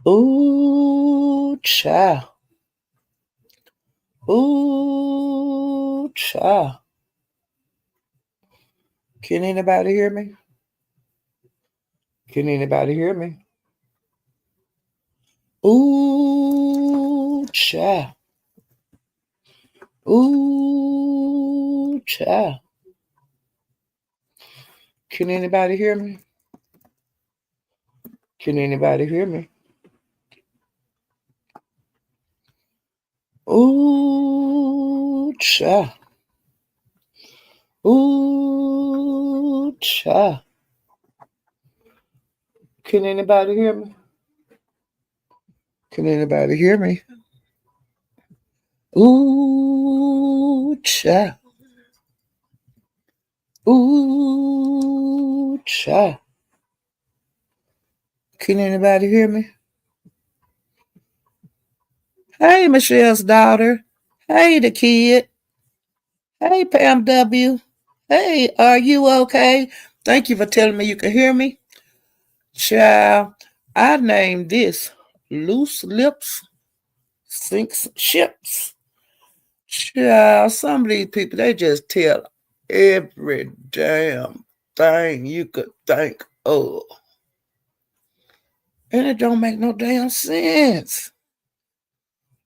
Ooh, child. Ooh, child. Can anybody hear me? Can anybody hear me? Ooh, child. Ooh, child. Can anybody hear me? Can anybody hear me? Ooh, child. Ooh, child. Can anybody hear me? Can anybody hear me? Ooh, child. Ooh, child. Can anybody hear me? Hey, Michelle's daughter. Hey, the kid. Hey, Pam W. Hey, are you okay? Thank you for telling me you can hear me. Child, I named this Loose Lips Sinks Ships. Child, some of these people, they just tell every damn thing you could think of. And it don't make no damn sense.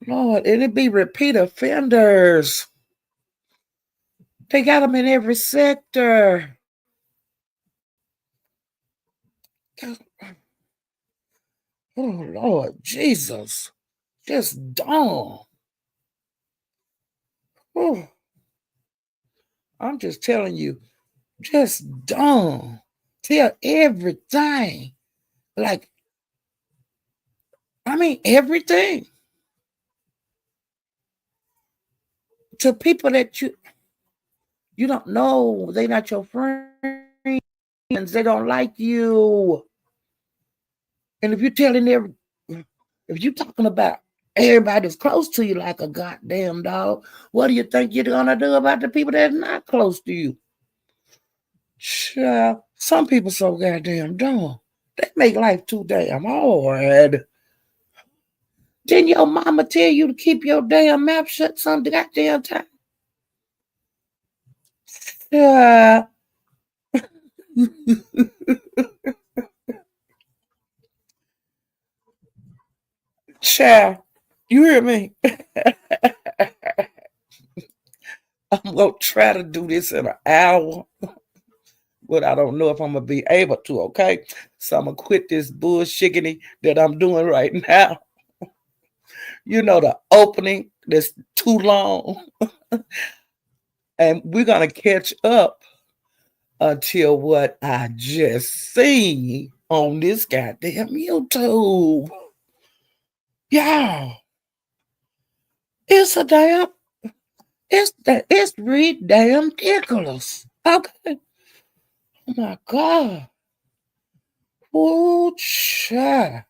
Lord, and it be repeat offenders. They got them in every sector. Oh, Lord Jesus. Just dumb. Oh, I'm just telling you, just dumb. Tell everything. Like, I mean, everything. To people that you don't know. They not your friends. They don't like you. And if you're telling if you're talking about everybody that's close to you like a goddamn dog, what do you think you're gonna do about the people that's not close to you? Child, some people so goddamn dumb. They make life too damn hard. Didn't your mama tell you to keep your damn mouth shut some goddamn time? Yeah. Child, you hear me? I'm gonna try to do this in an hour, but I don't know if I'm gonna be able to, okay? So I'm gonna quit this bullshiggity that I'm doing right now. You know, the opening that's too long. And we're gonna catch up until what I just seen on this goddamn YouTube. Y'all, it's a damn, it's ridiculous. Okay. Oh my God. Oh, child.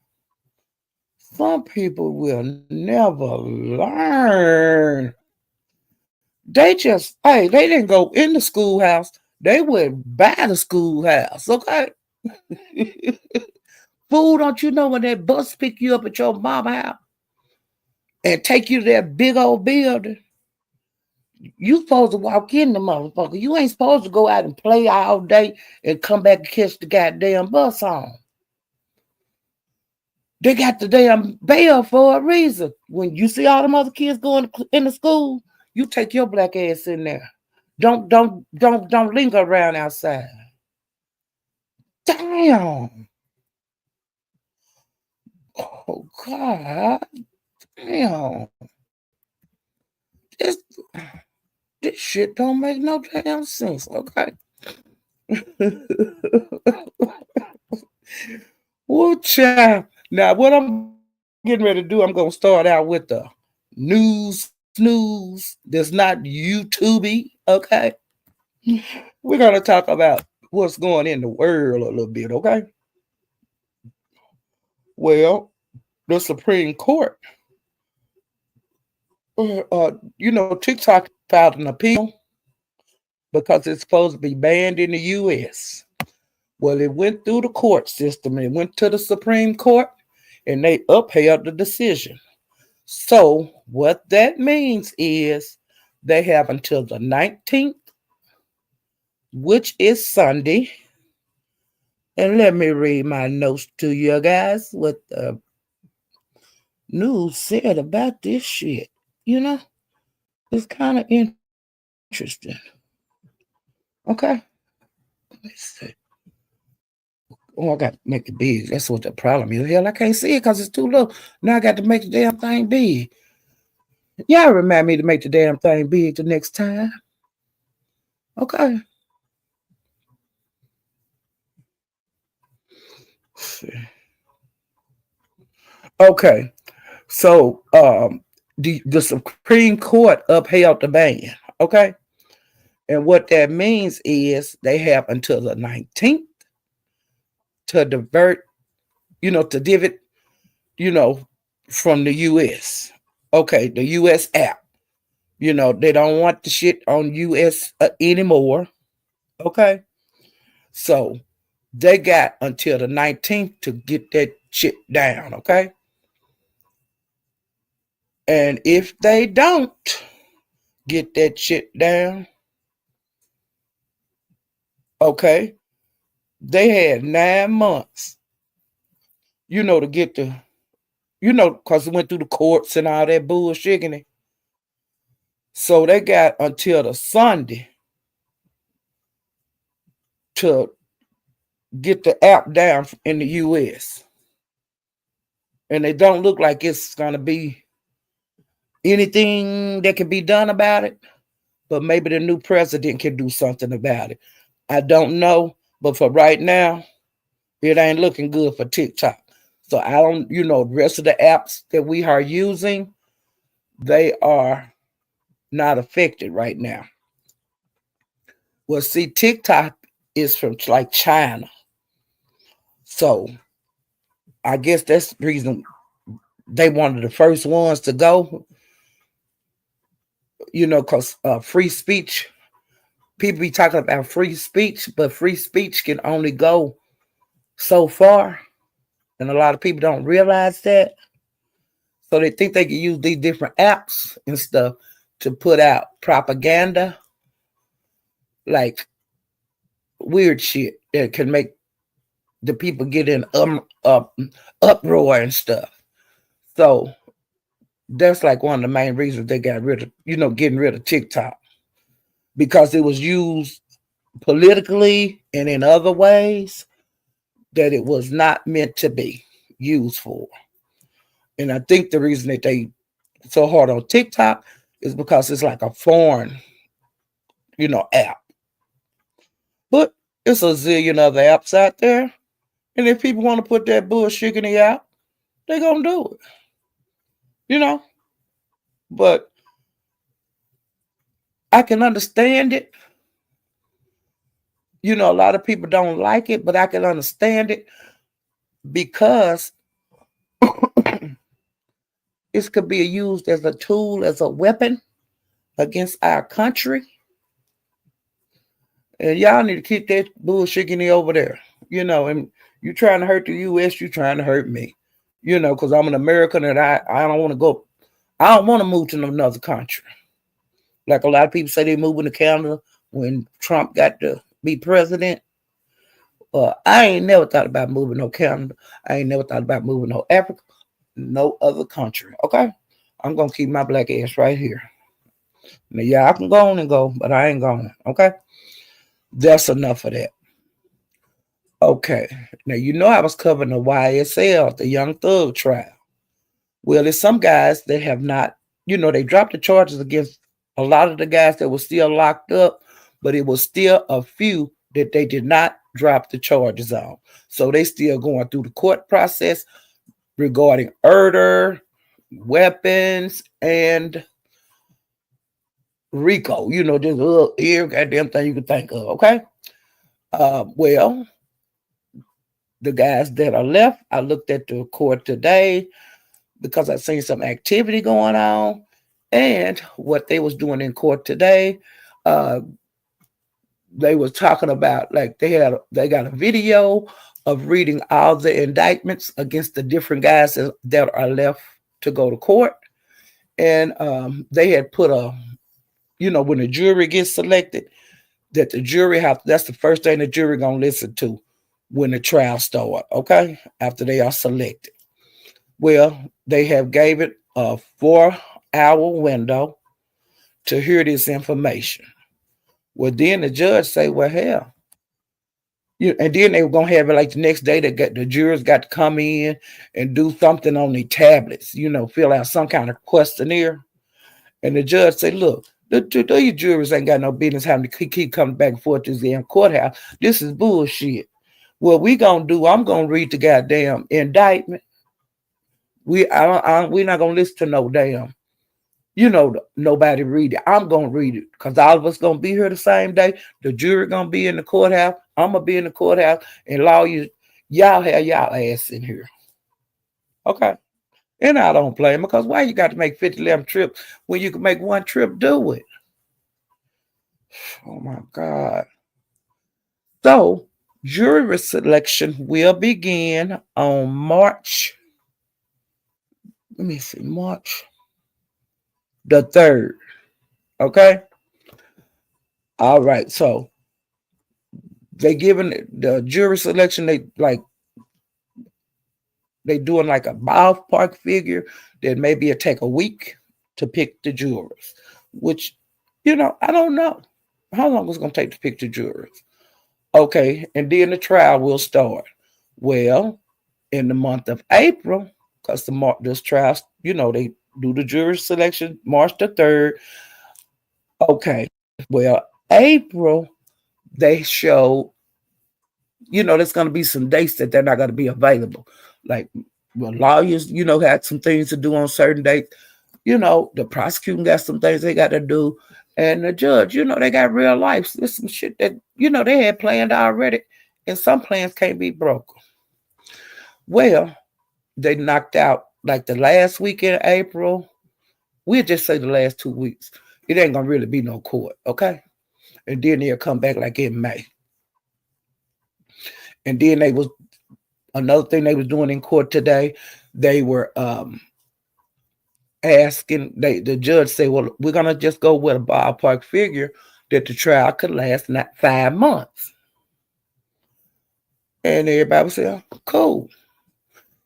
Some people will never learn. They didn't go in the schoolhouse. They went by the schoolhouse, okay? Fool, don't you know when that bus pick you up at your mama house and take you to that big old building? You supposed to walk in the motherfucker. You ain't supposed to go out and play all day and come back and catch the goddamn bus home. They got the damn bell for a reason. When you see all them other kids going into school, you take your black ass in there. Don't linger around outside. Damn. Oh God. Damn. This this shit don't make no damn sense. Okay. Woo child. Now what I'm getting ready to do, I'm gonna start out with the news that's not YouTubey. Okay. We're gonna talk about what's going in the world a little bit, okay? Well, the Supreme Court, TikTok filed an appeal because it's supposed to be banned in the U.S. Well, it went through the court system. It went to the Supreme Court. and they upheld the decision. So what that means is they have until the 19th, which is Sunday. And let me read my notes to you guys what the news said about this shit. You know, it's kind of interesting. Okay. Let's see. Oh, I got to make it big. That's what the problem is. Hell, I can't see it because it's too low. Now I got to make the damn thing big. Y'all remind me to make the damn thing big the next time. Okay. Okay. So the Supreme Court upheld the ban. Okay. And what that means is they have until the 19th to divert, to divot, you know, from the US. Okay, the US app. They don't want the shit on US anymore. Okay. So they got until the 19th to get that shit down. Okay. And if they don't get that shit down, okay, they had 9 months, to get the, because it went through the courts and all that bullshit. So they got until the Sunday to get the app down in the US. And it don't look like it's going to be anything that can be done about it. But maybe the new president can do something about it. I don't know. But for right now, it ain't looking good for TikTok. So I don't, the rest of the apps that we are using, they are not affected right now. Well, see, TikTok is from like China. So I guess that's the reason they wanted the first ones to go, because free speech, people be talking about free speech, but free speech can only go so far. And a lot of people don't realize that. So they think they can use these different apps and stuff to put out propaganda, like weird shit that can make the people get in uproar and stuff. So that's like one of the main reasons they got rid of, getting rid of TikTok, because it was used politically and in other ways that it was not meant to be used for. And I think the reason that they so hard on TikTok is because it's like a foreign, app. But it's a zillion other apps out there. And if people want to put that bullshit in the app, they're going to do it. But I can understand it. A lot of people don't like it, but I can understand it because it could be used as a tool, as a weapon against our country. And y'all need to keep that bullshit over there. And you trying to hurt the US, you trying to hurt me. Because I'm an American and I don't want to go. I don't want to move to another country. Like a lot of people say they moving to Canada when Trump got to be president. I ain't never thought about moving to Canada. I ain't never thought about moving to Africa, no other country. Okay? I'm going to keep my black ass right here. Now, yeah, I can go on and go, but I ain't going. Okay? That's enough of that. Okay. Now, I was covering the YSL, the Young Thug trial. Well, there's some guys that have not, they dropped the charges against a lot of the guys that were still locked up, but it was still a few that they did not drop the charges on. So they still going through the court process regarding murder, weapons, and RICO. Just every goddamn thing you can think of. Okay. Well, the guys that are left, I looked at the court today because I seen some activity going on, and what they was doing in court today. They was talking about, like, they got a video of reading all the indictments against the different guys that are left to go to court. And they had put when the jury gets selected, that the jury that's the first thing the jury gonna listen to when the trial start, okay? After they are selected. Well, they have gave it a 4 hour window to hear this information. Well, then the judge say, well, hell, and then they were gonna have it like the next day. The jurors got to come in and do something on the tablets, fill out some kind of questionnaire. And the judge said, look, these jurors ain't got no business having to keep coming back and forth to the damn courthouse. This is bullshit. What we gonna do, I'm gonna read the goddamn indictment. We're not gonna listen to no damn, nobody read it. I'm gonna read it because all of us gonna be here the same day. The jury gonna be in the courthouse. I'm gonna be in the courthouse, and lawyers, y'all have y'all ass in here. Okay. And I don't blame them because why you got to make 50 trips when you can make one trip do it? Oh my God. So, jury selection will begin on March the 3rd. Okay? All right. So, they given the jury selection, they doing like a ballpark figure that maybe it take a week to pick the jurors, which, I don't know how long it's going to take to pick the jurors. Okay, and then the trial will start. Well, in the month of April, because this trial, they do the jury selection March the 3rd. Okay, well, April, they show, there's going to be some dates that they're not going to be available. Like, well, lawyers, had some things to do on certain dates. The prosecuting got some things they got to do. And the judge, they got real life. There's some shit that, they had planned already. And some plans can't be broken. Well, they knocked out like the last week in April. We'll just say the last 2 weeks. It ain't going to really be no court, okay? And then they'll come back like in May. And then another thing they was doing in court today, they were asking, the judge said, well, we're going to just go with a ballpark figure that the trial could last not 5 months. And everybody said, cool.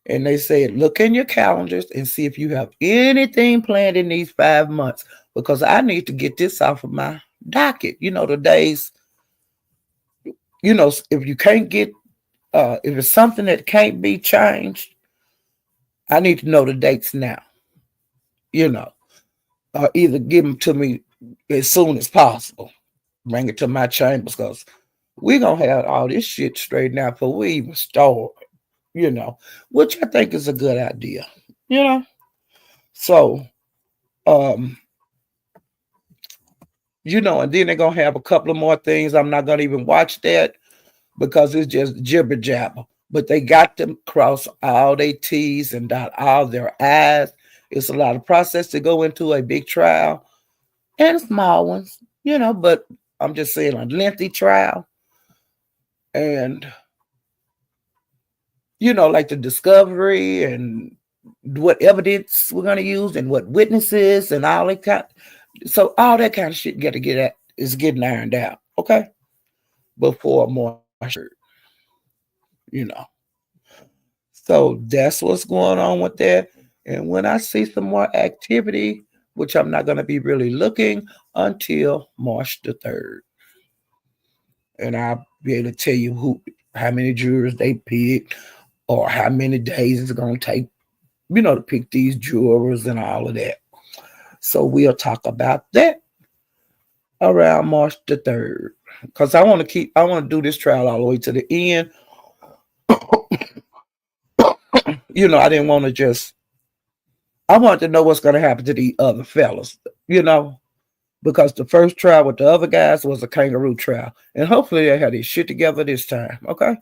And they said, look in your calendars and see if you have anything planned in these 5 months, because I need to get this off of my docket. The days, if you can't get, if it's something that can't be changed, I need to know the dates now, either give them to me as soon as possible. Bring it to my chambers because we're going to have all this shit straightened out before we even start, which I think is a good idea, So, and then they're going to have a couple of more things. I'm not going to even watch that because it's just jibber jabber. But they got to cross all their T's and dot all their I's. It's a lot of process to go into a big trial and small ones, but I'm just saying a lengthy trial. And, like the discovery and what evidence we're going to use and what witnesses and all that kind. So all that kind of shit got to get at is getting ironed out, okay? Before March 3rd, So that's what's going on with that. And when I see some more activity, which I'm not going to be really looking until March the 3rd. And I'll be able to tell you how many jurors they picked or how many days it's going to take, to pick these jurors and all of that. So we'll talk about that around March the 3rd. Because I want to do this trial all the way to the end. I didn't want to I wanted to know what's going to happen to the other fellas, because the first trial with the other guys was a kangaroo trial. And hopefully they had their shit together this time, okay?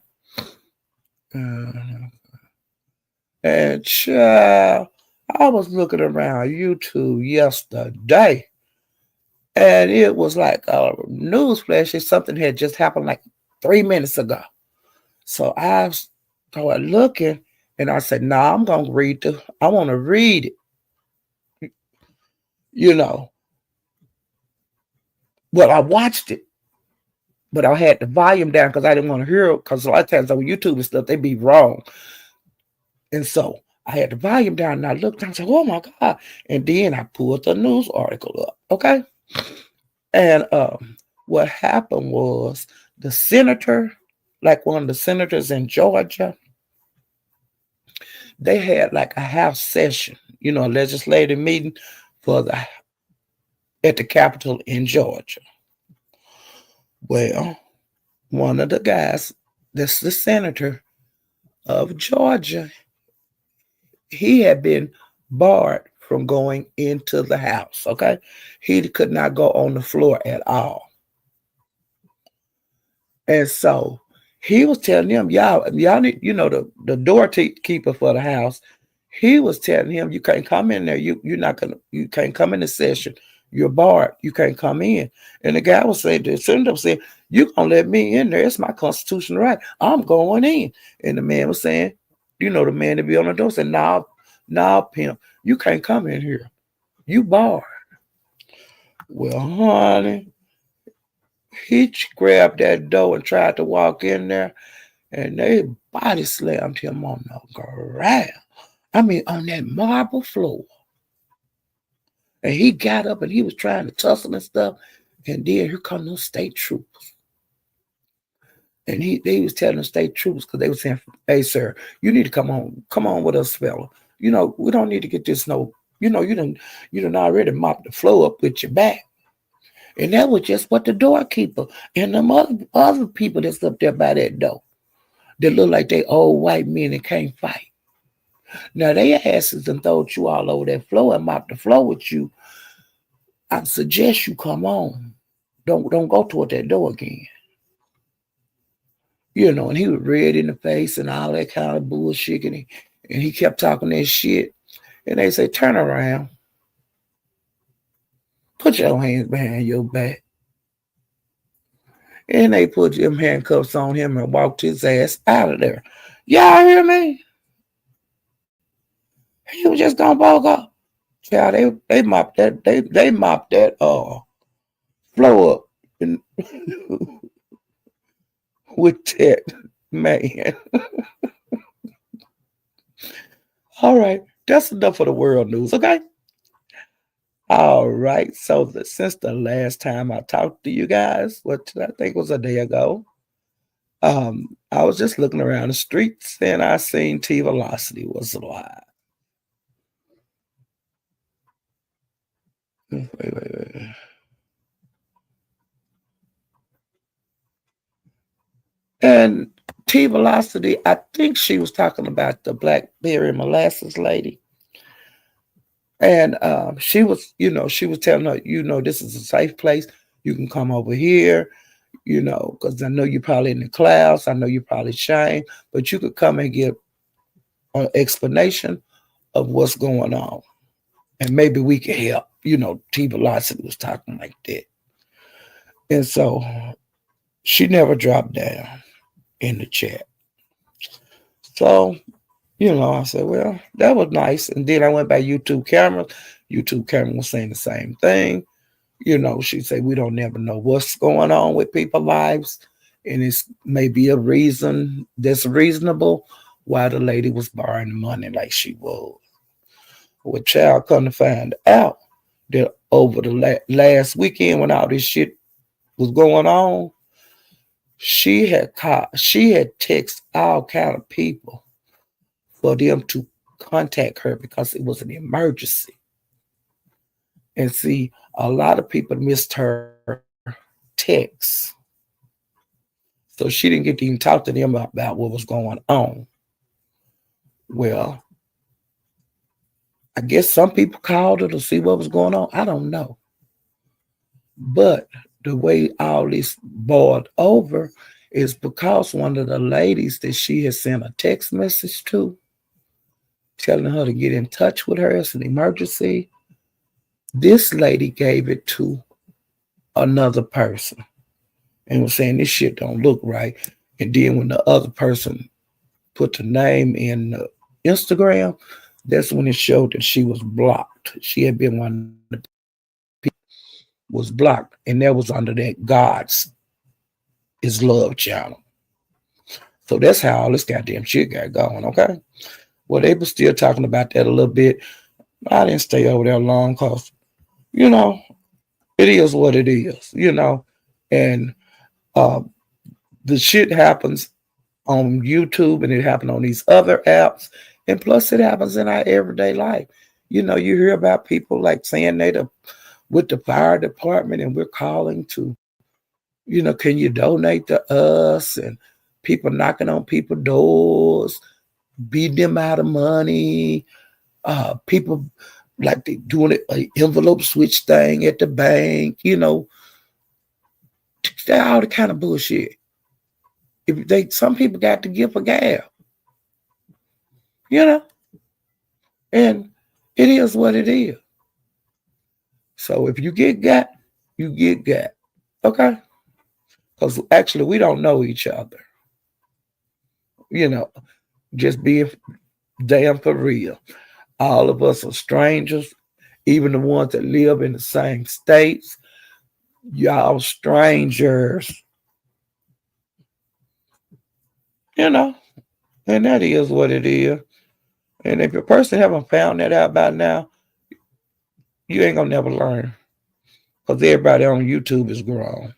And child, I was looking around YouTube yesterday, and it was like a news flash. Something had just happened like 3 minutes ago. So I started looking and I said, nah, I want to read it, you know. Well, I watched it, but I had the volume down because I didn't want to hear it because a lot of times on YouTube and stuff, they be wrong. And so I had the volume down and I looked and I said, oh my God. And then I pulled the news article up. Okay. And what happened was the senator, like one of the senators in Georgia, they had like a house session, a legislative meeting for the at the Capitol in Georgia. Well, one of the guys, that's the senator of Georgia, he had been barred from going into the house. Okay. He could not go on the floor at all. And so he was telling them, y'all need, the doorkeeper for the house. He was telling him, you can't come in there. You can't come in the session. You're barred. You can't come in. And the guy was saying, the senator said, you gonna let me in there. It's my constitutional right. I'm going in. And the man was saying, the man to be on the door said, no, pimp, you can't come in here. You barred. Well, honey, he grabbed that door and tried to walk in there, and they body slammed him on the ground. I mean, on that marble floor. And he got up and he was trying to tussle and stuff. And then here come those state troopers. And they was telling the state troopers because they were saying, hey, sir, you need to come on with us, fella. We don't need to get this you done already mopped the floor up with your back. And that was just what the doorkeeper and them other people that's up there by that door. They look like they old white men that can't fight. Now they asses and throwed you all over that floor and mopped the floor with you. I suggest you come on. Don't go toward that door again. And he was red in the face and all that kind of bullshit. And he kept talking that shit. And they say, turn around. Put your hands behind your back. And they put them handcuffs on him and walked his ass out of there. Y'all hear me? He was just gonna walk up. Yeah, they mopped they mopped that floor up and with that man. All right, that's enough for the world news, okay? All right. So since the last time I talked to you guys, what I think was a day ago, I was just looking around the streets and I seen T Velocity was alive. Wait. And T Velocity, I think she was talking about the blackberry molasses lady. And she was telling her, this is a safe place. You can come over here, because I know you're probably in the clouds. I know you're probably shying, but you could come and get an explanation of what's going on. And maybe we can help. T Velocity was talking like that. And so she never dropped down in the chat. So, I said, well, that was nice. And then I went by YouTube camera. YouTube camera was saying the same thing. She said, we don't never know what's going on with people's lives. And it's maybe a reason that's reasonable why the lady was borrowing money like she was. Well, child, come to find out that over the last weekend when all this shit was going on, she had texted all kind of people for them to contact her because it was an emergency. And see, a lot of people missed her text. So she didn't get to even talk to them about what was going on. Well, I guess some people called her to see what was going on. I don't know. But the way all this boiled over is because one of the ladies that she had sent a text message to, telling her to get in touch with her as an emergency, this lady gave it to another person and was saying this shit don't look right. And then when the other person put the name in the Instagram, that's when it showed that she was blocked. She had been one of the was blocked, and that was under that God's is Love channel. So that's how all this goddamn shit got going, okay? Well, they were still talking about that a little bit. I didn't stay over there long because, you know, it is what it is. And uh, the shit happens on YouTube and it happened on these other apps. And plus, it happens in our everyday life. You hear about people like saying they with the fire department and we're calling to, can you donate to us? And people knocking on people's doors, beating them out of money. People like they doing it, an envelope switch thing at the bank, that all the kind of bullshit. If some people got to give a gab, you know, and it is what it is. So if you get got, you get got, okay? Because actually we don't know each other, you know. Just being damn for real. All of us are strangers, even the ones that live in the same states. Y'all strangers, you know, and that is what it is. And if a person haven't found that out by now, you ain't gonna never learn. Because everybody on YouTube is grown.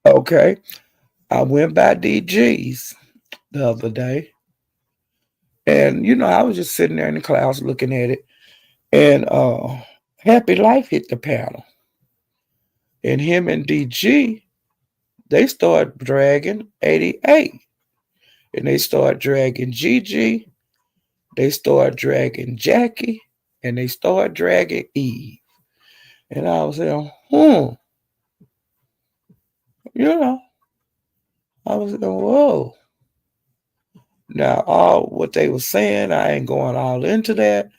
Okay. I went by DG's the other day. And I was just sitting there in the clouds looking at it. And Happy Life hit the panel. And him and DG, they start dragging 88. And they start dragging Gigi. They start dragging Jackie. And they start dragging Eve. And I was saying, you know, I was saying, whoa. Now, all what they were saying, I ain't going all into that.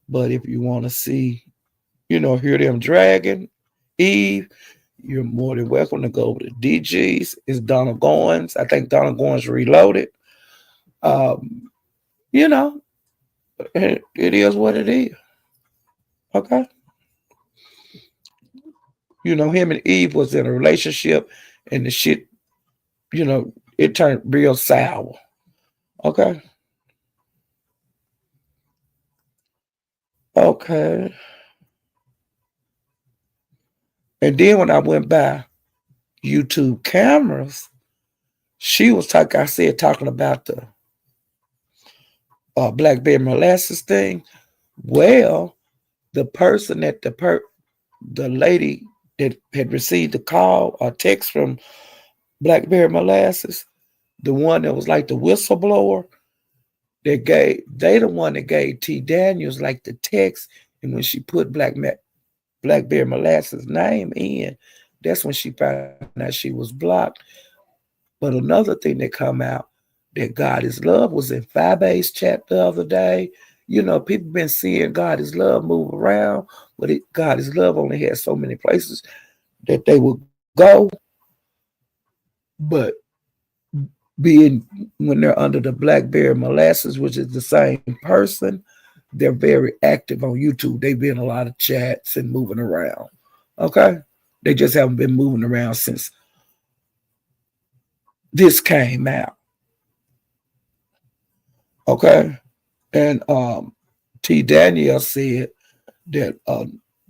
But if you want to see, hear them dragging Eve, you're more than welcome to go over to DG's. It's Donna Goins. I think Donna Goins Reloaded. Um, you know, it is what it is. Okay. Him and Eve was in a relationship and the shit, it turned real sour. Okay. Okay. And then when I went by YouTube cameras, she was talking about the blackberry molasses thing. Well, the person that the lady that had received the call or text from blackberry molasses, the one that was like the whistleblower, they the one that gave T Daniels like the text, and when she put blackberry molasses name in, that's when she found out she was blocked. But another thing that come out that God is love was in Fabe's chat the other day. People been seeing God is love move around, but God is love only has so many places that they would go. But being when they're under the blackberry molasses, which is the same person, they're very active on YouTube. They've been in a lot of chats and moving around. Okay, they just haven't been moving around since this came out. Okay, and T. Danielle said that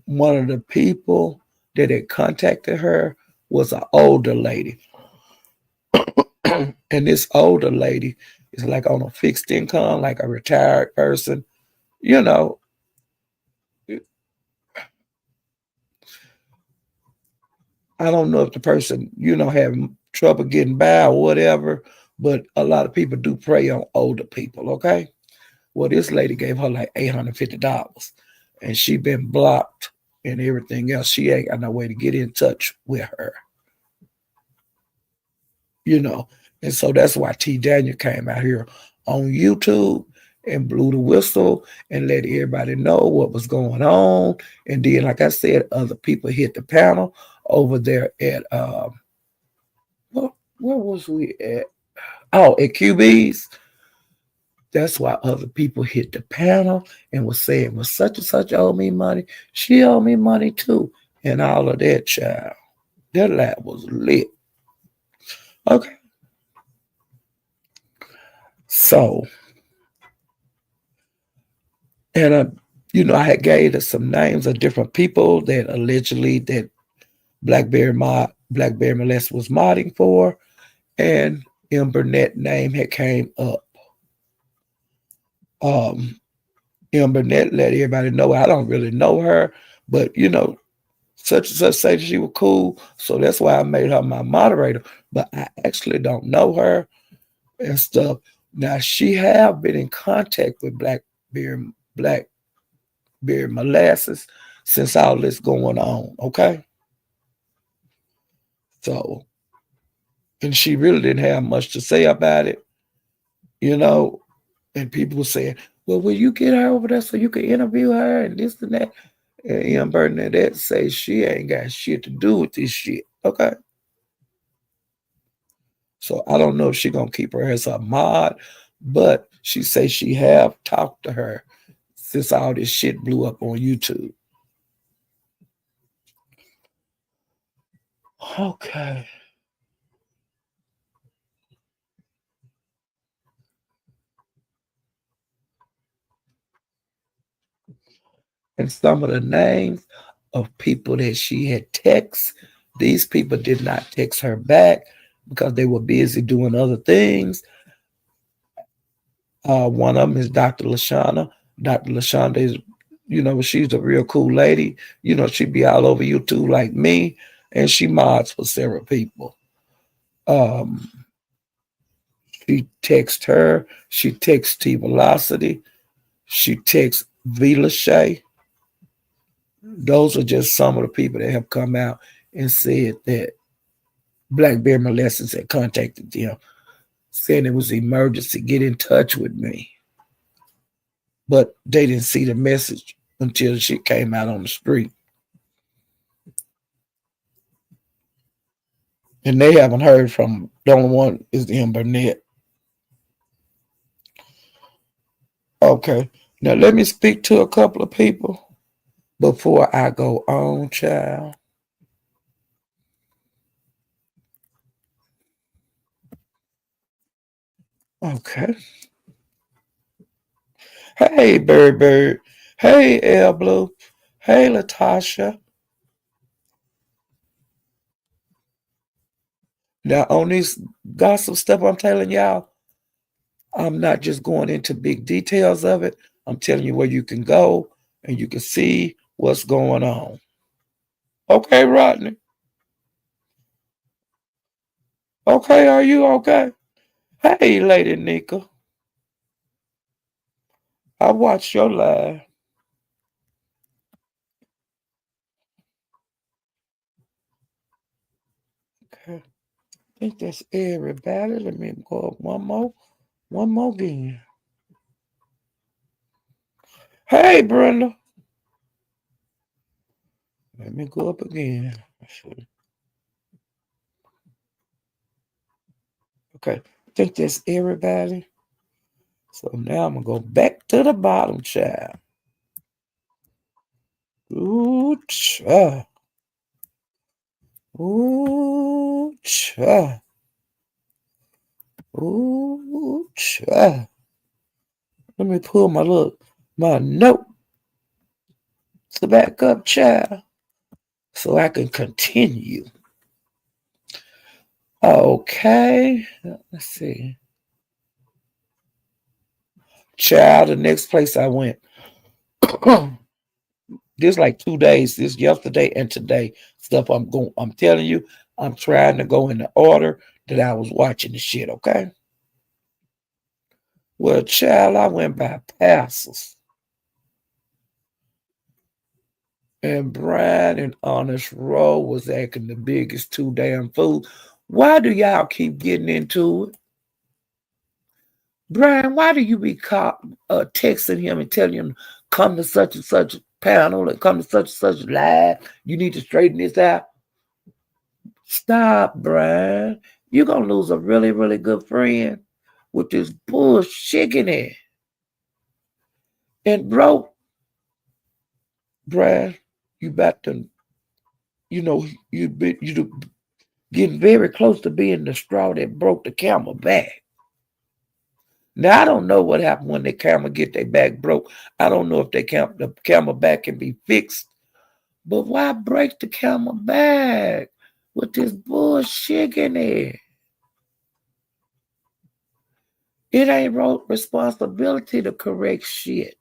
one of the people that had contacted her was an older lady. And this older lady is like on a fixed income, like a retired person. You know, I don't know if the person, having trouble getting by or whatever, but a lot of people do prey on older people, okay? Well, this lady gave her like $850 and she been blocked and everything else. She ain't got no way to get in touch with her, you know. And so that's why T. Daniel came out here on YouTube and blew the whistle and let everybody know what was going on. And then, like I said, other people hit the panel over there at where was we at? Oh, at QB's. That's why other people hit the panel and was saying, "Well, such and such owe me money. She owe me money too," and all of that, child. That lab was lit. Okay, so and I had gave her some names of different people that allegedly that Blackberry Molest was modding for, and M. Burnett name had came up. Um, M. Burnett let everybody know I don't really know her, but such and such say she was cool, so that's why I made her my moderator. But I actually don't know her and stuff. Now she have been in contact with Blackberry Molasses since all this going on. Okay, so and she really didn't have much to say about it, you know. And people were saying, "Well, will you get her over there so you can interview her and this and that?" And Ian Bernadette say she ain't got shit to do with this shit. Okay. So I don't know if she gonna keep her as a mod, but she say she have talked to her since all this shit blew up on YouTube. Okay. And some of the names of people that she had text, these people did not text her back because they were busy doing other things. One of them is Dr. Lashana. Dr. Lashana is, she's a real cool lady. She be all over YouTube like me, and she mods for several people. Um, she texts her. She texts T Velocity. She texts V Lachey. Those are just some of the people that have come out and said that Blackberry Molesters had contacted them, saying it was emergency, get in touch with me. But they didn't see the message until the shit came out on the street. And they haven't heard from the only one is M. Burnett. Okay. Now let me speak to a couple of people before I go on, child. Okay. Hey, Bird Bird. Hey, El Blue. Hey, Latasha. Now, on this gossip stuff I'm telling y'all, I'm not just going into big details of it. I'm telling you where you can go and you can see what's going on. Okay, Rodney. Okay, are you okay? Hey, Lady Nika. I watched your live. Okay. I think that's everybody. Let me go up one more. One more again. Hey, Brenda. Let me go up again. Okay. I think that's everybody. So now I'm going to go back to the bottom, child. Ooh, child. Ooh, child. Ooh, child. Let me pull my note to back up, child, so I can continue. Okay. Let's see. Child, the next place I went. This like 2 days. This yesterday and today. Stuff I'm telling you, I'm trying to go in the order that I was watching the shit, okay? Well, child, I went by Passes. And Brian and Honest Row was acting the biggest two damn fool. Why do y'all keep getting into it? Brian, why do you be texting him and telling him come to such and such panel and come to such and such live? You need to straighten this out. Stop, Brian. You're gonna lose a really, really good friend with this bullshit in it. And bro, Brian, you about to, you getting very close to being the straw that broke the camel back. Now I don't know what happened when the camel get their back broke. I don't know if the camel back can be fixed. But why break the camel back with this bullshit in it? It ain't responsibility to correct shit.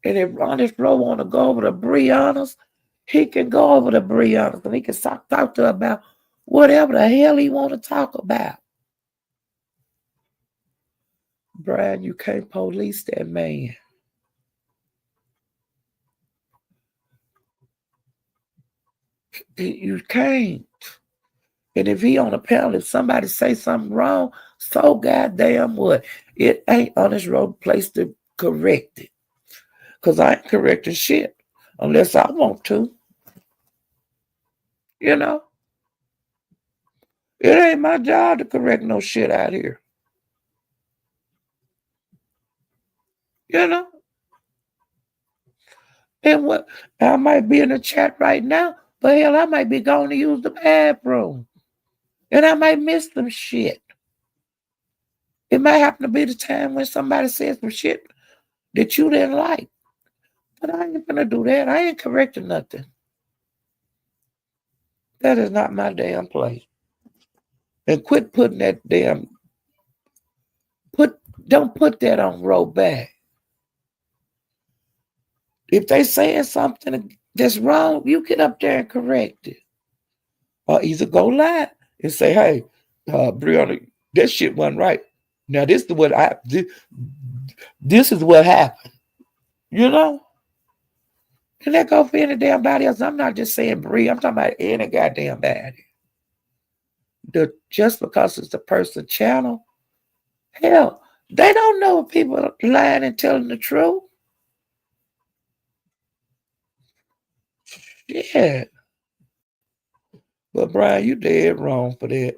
And if Ronnie Flo want to go over to Brianna's, he can go over to Brianna's and he can talk to her about whatever the hell he want to talk about. Brian, you can't police that man. You can't. And if he on a panel, if somebody say something wrong, so goddamn what? It ain't on his road place to correct it. Because I ain't correcting shit unless I want to. You know? It ain't my job to correct no shit out here. You know? And what I might be in the chat right now, but hell, I might be going to use the bathroom. And I might miss some shit. It might happen to be the time when somebody says some shit that you didn't like. But I ain't gonna do that. I ain't correcting nothing. That is not my damn place. And quit putting that don't put that on roll back. If they saying something that's wrong, you get up there and correct it. Or either go live and say, hey, Brianna, that shit wasn't right. Now this is what this is what happened. You know? And that go for any damn body else. I'm not just saying Brie, I'm talking about any goddamn body. Just because it's the person channel, hell, they don't know if people are lying and telling the truth. Yeah. But Brian, you dead wrong for that.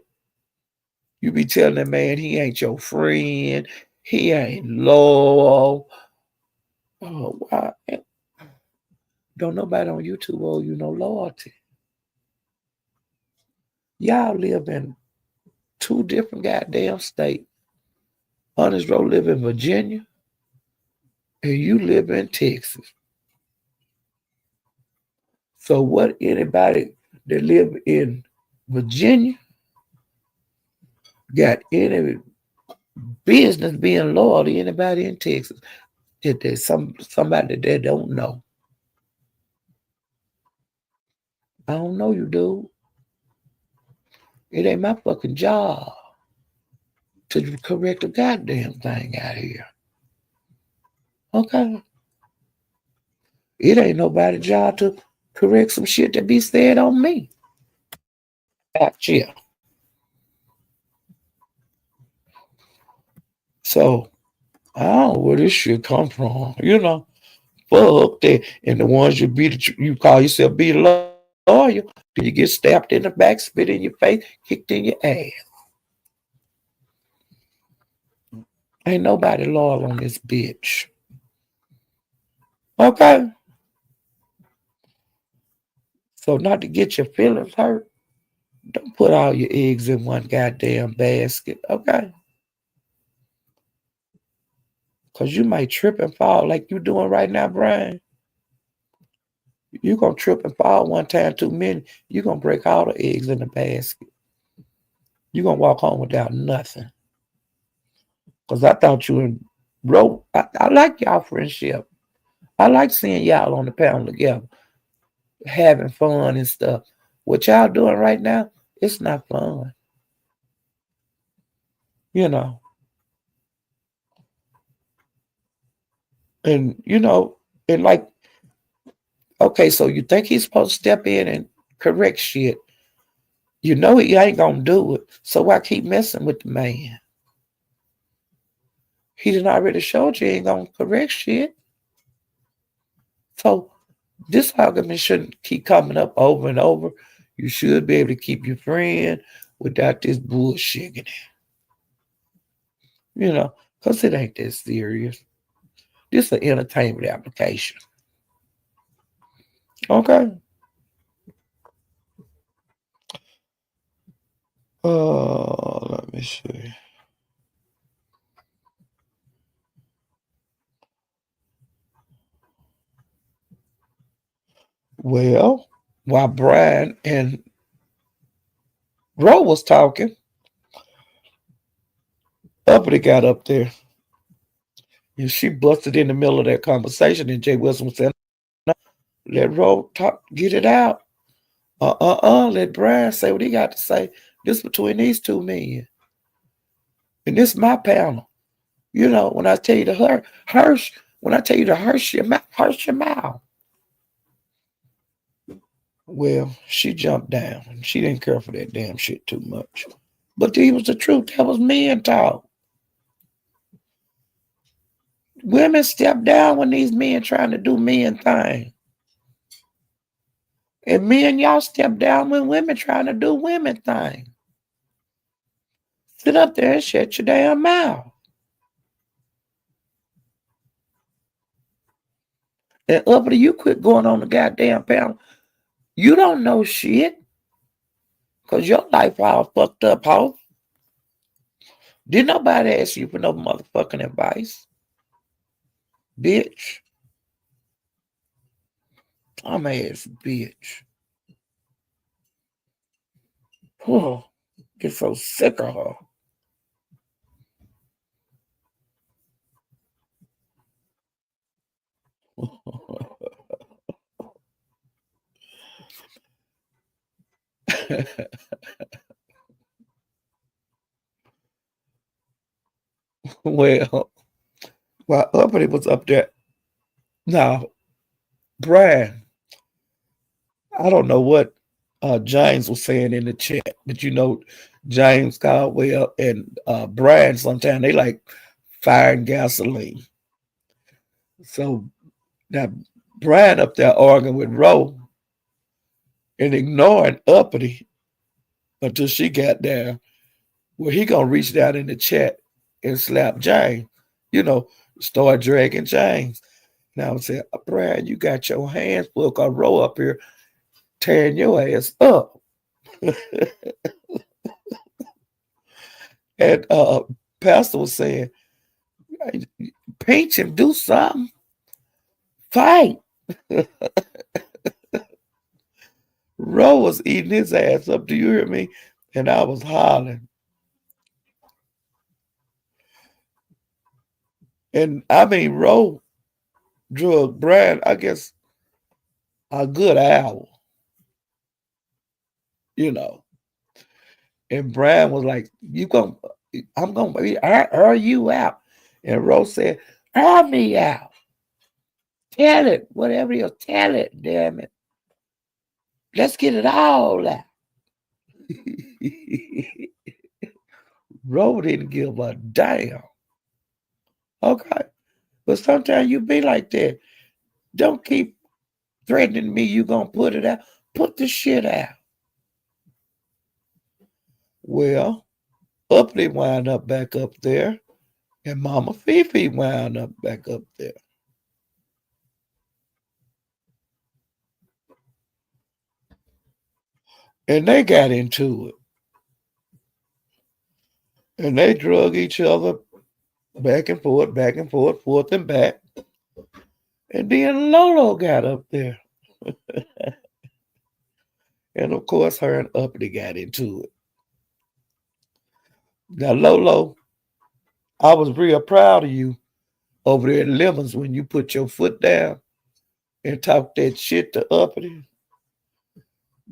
You be telling that man he ain't your friend. He ain't loyal. Oh, wow. Don't nobody on YouTube owe you no loyalty. Y'all live in two different goddamn states. Honest Row live in Virginia, and you live in Texas. So what anybody that live in Virginia got any business being loyal to anybody in Texas? That there's somebody that they don't know. I don't know you, dude. It ain't my fucking job to correct a goddamn thing out here. Okay? It ain't nobody's job to correct some shit that be said on me. Gotcha. So, I don't know where this shit come from. You know, fuck that. And the ones you call yourself be a lawyer, then you get stabbed in the back, spit in your face, kicked in your ass. Ain't nobody loyal on this bitch. Okay? So not to get your feelings hurt, don't put all your eggs in one goddamn basket, okay? Because you might trip and fall like you doing right now, Brian. You going to trip and fall one time too many, you going to break all the eggs in the basket. You going to walk home without nothing. Because I thought you and Ro, I like y'all friendship. I like seeing y'all on the panel together, having fun and stuff. What y'all doing right now, it's not fun. You know. And, and like, okay, so you think he's supposed to step in and correct shit. You know he ain't gonna do it. So why keep messing with the man? He done already showed you he ain't gonna correct shit. So this argument shouldn't keep coming up over and over. You should be able to keep your friend without this bullshit in it. You know, because it ain't that serious. This is an entertainment application. Okay. Let me see. Well, while Brian and Ro was talking, Uppity got up there and she busted in the middle of that conversation. And Jay Wilson was saying, let Ro talk, get it out. Let Brian say what he got to say. This between these two men. And this is my panel. You know, when I tell you to when I tell you to hush your mouth. Well, she jumped down. She didn't care for that damn shit too much. But he was the truth. That was men talk. Women step down when these men trying to do men thing. And men, y'all step down when women trying to do women thing. Sit up there and shut your damn mouth. And Uppity, you quit going on the goddamn panel. You don't know shit. Because your life all fucked up, hoe. Didn't nobody ask you for no motherfucking advice. Bitch. I'm ass bitch. Oh, get so sick of her. Well, while Uppity was up there, now, Brian, I don't know what James was saying in the chat, but you know, James Caldwell and Brian sometimes they like fire and gasoline. So now Brian up there arguing with Roe and ignoring Uppity until she got there. Well, he gonna reach down in the chat and slap James. You know, start dragging James. Now I'm saying, Brian, you got your hands full. Cause Roe up here tearing your ass up. And Pastor was saying, pinch him, do something, fight. Roe was eating his ass up. Do you hear me? And I was hollering. And I mean, Roe drug Brian, I guess, a good hour, you know. And Brian was like, I'm gonna air you out. And Roe said, air me out. Tell it, whatever you tell it, damn it. Let's get it all out. Roe didn't give a damn. Okay. But sometimes you be like that. Don't keep threatening me you gonna put it out. Put the shit out. Well, Uppity wound up back up there, and Mama Fifi wound up back up there. And they got into it. And they drug each other back and forth, forth and back. And then Lolo got up there. And of course, her and Uppity got into it. Now, Lolo, I was real proud of you over there at Lemons when you put your foot down and talk that shit to Uppity.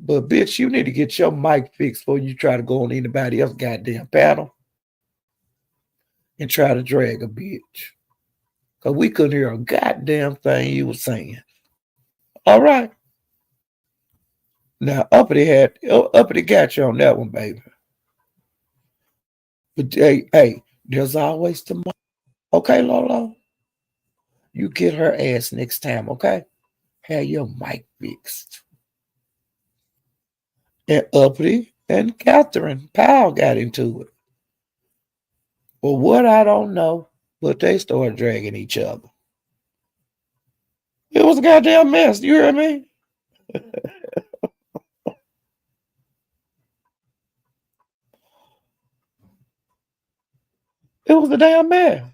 But bitch, you need to get your mic fixed before you try to go on anybody else's goddamn panel and try to drag a bitch. Cause we couldn't hear a goddamn thing you were saying. All right. Now uppity got you on that one, baby. But hey, there's always tomorrow. Okay, Lolo, you get her ass next time. Okay, have your mic fixed. And uppity and Catherine Powell got into it. Well, what I don't know, but they started dragging each other. It was a goddamn mess. You hear me? It was a damn mess.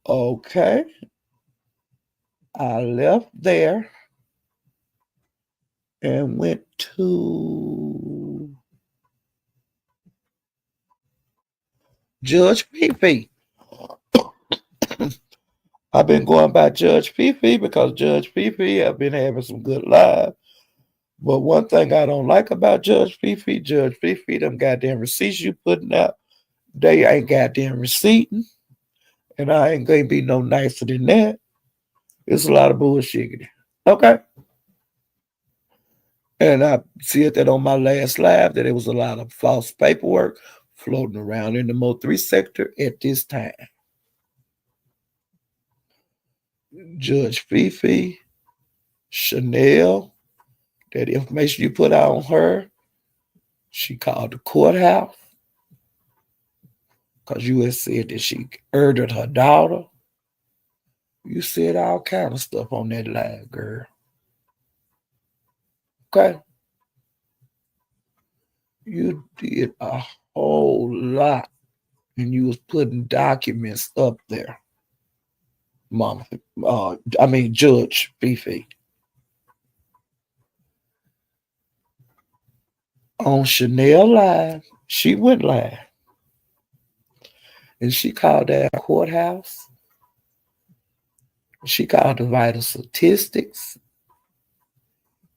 Okay, I left there and went to Judge Fifi. I've been going by Judge Fifi because Judge Fifi have been having some good lives. But one thing I don't like about Judge Fifi, them goddamn receipts you putting out, they ain't goddamn receipting, and I ain't gonna be no nicer than that. It's a lot of bullshit. Okay. And I said that on my last live that there was a lot of false paperwork floating around in the Mo3 sector at this time. Judge Fifi, Chanel, that information you put out on her, she called the courthouse because you had said that she murdered her daughter. You said all kind of stuff on that live, girl. Okay? You did a whole lot and you was putting documents up there, Mama. Judge Fifi. On Chanel Live, she went live and she called that courthouse. She called the vital statistics.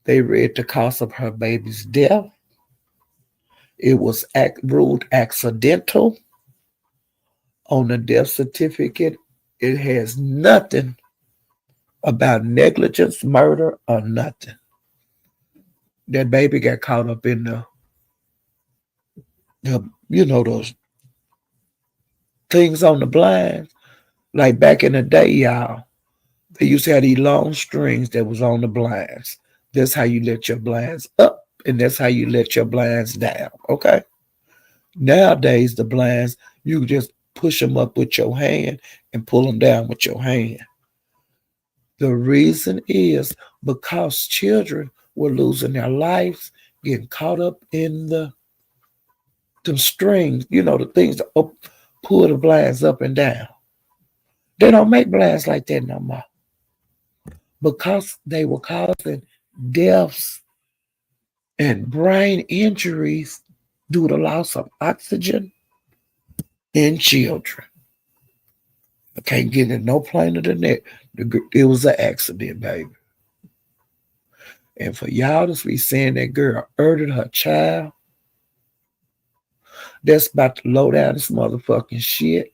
They read the cause of her baby's death. It was ruled accidental on the death certificate. It has nothing about negligence, murder, or nothing. That baby got caught up in those things on the blinds. Like back in the day, y'all, they used to have these long strings that was on the blinds. That's how you let your blinds up, and that's how you let your blinds down. Okay. Nowadays, the blinds, you just push them up with your hand and pull them down with your hand. The reason is because children were losing their lives, getting caught up in the strings, the things that pull the blinds up and down. They don't make blinds like that no more because they were causing deaths and brain injuries due to loss of oxygen in children. I can't get it no plainer than that. It was an accident, baby. And for y'all to be saying that girl murdered her child, that's about to low down this motherfucking shit.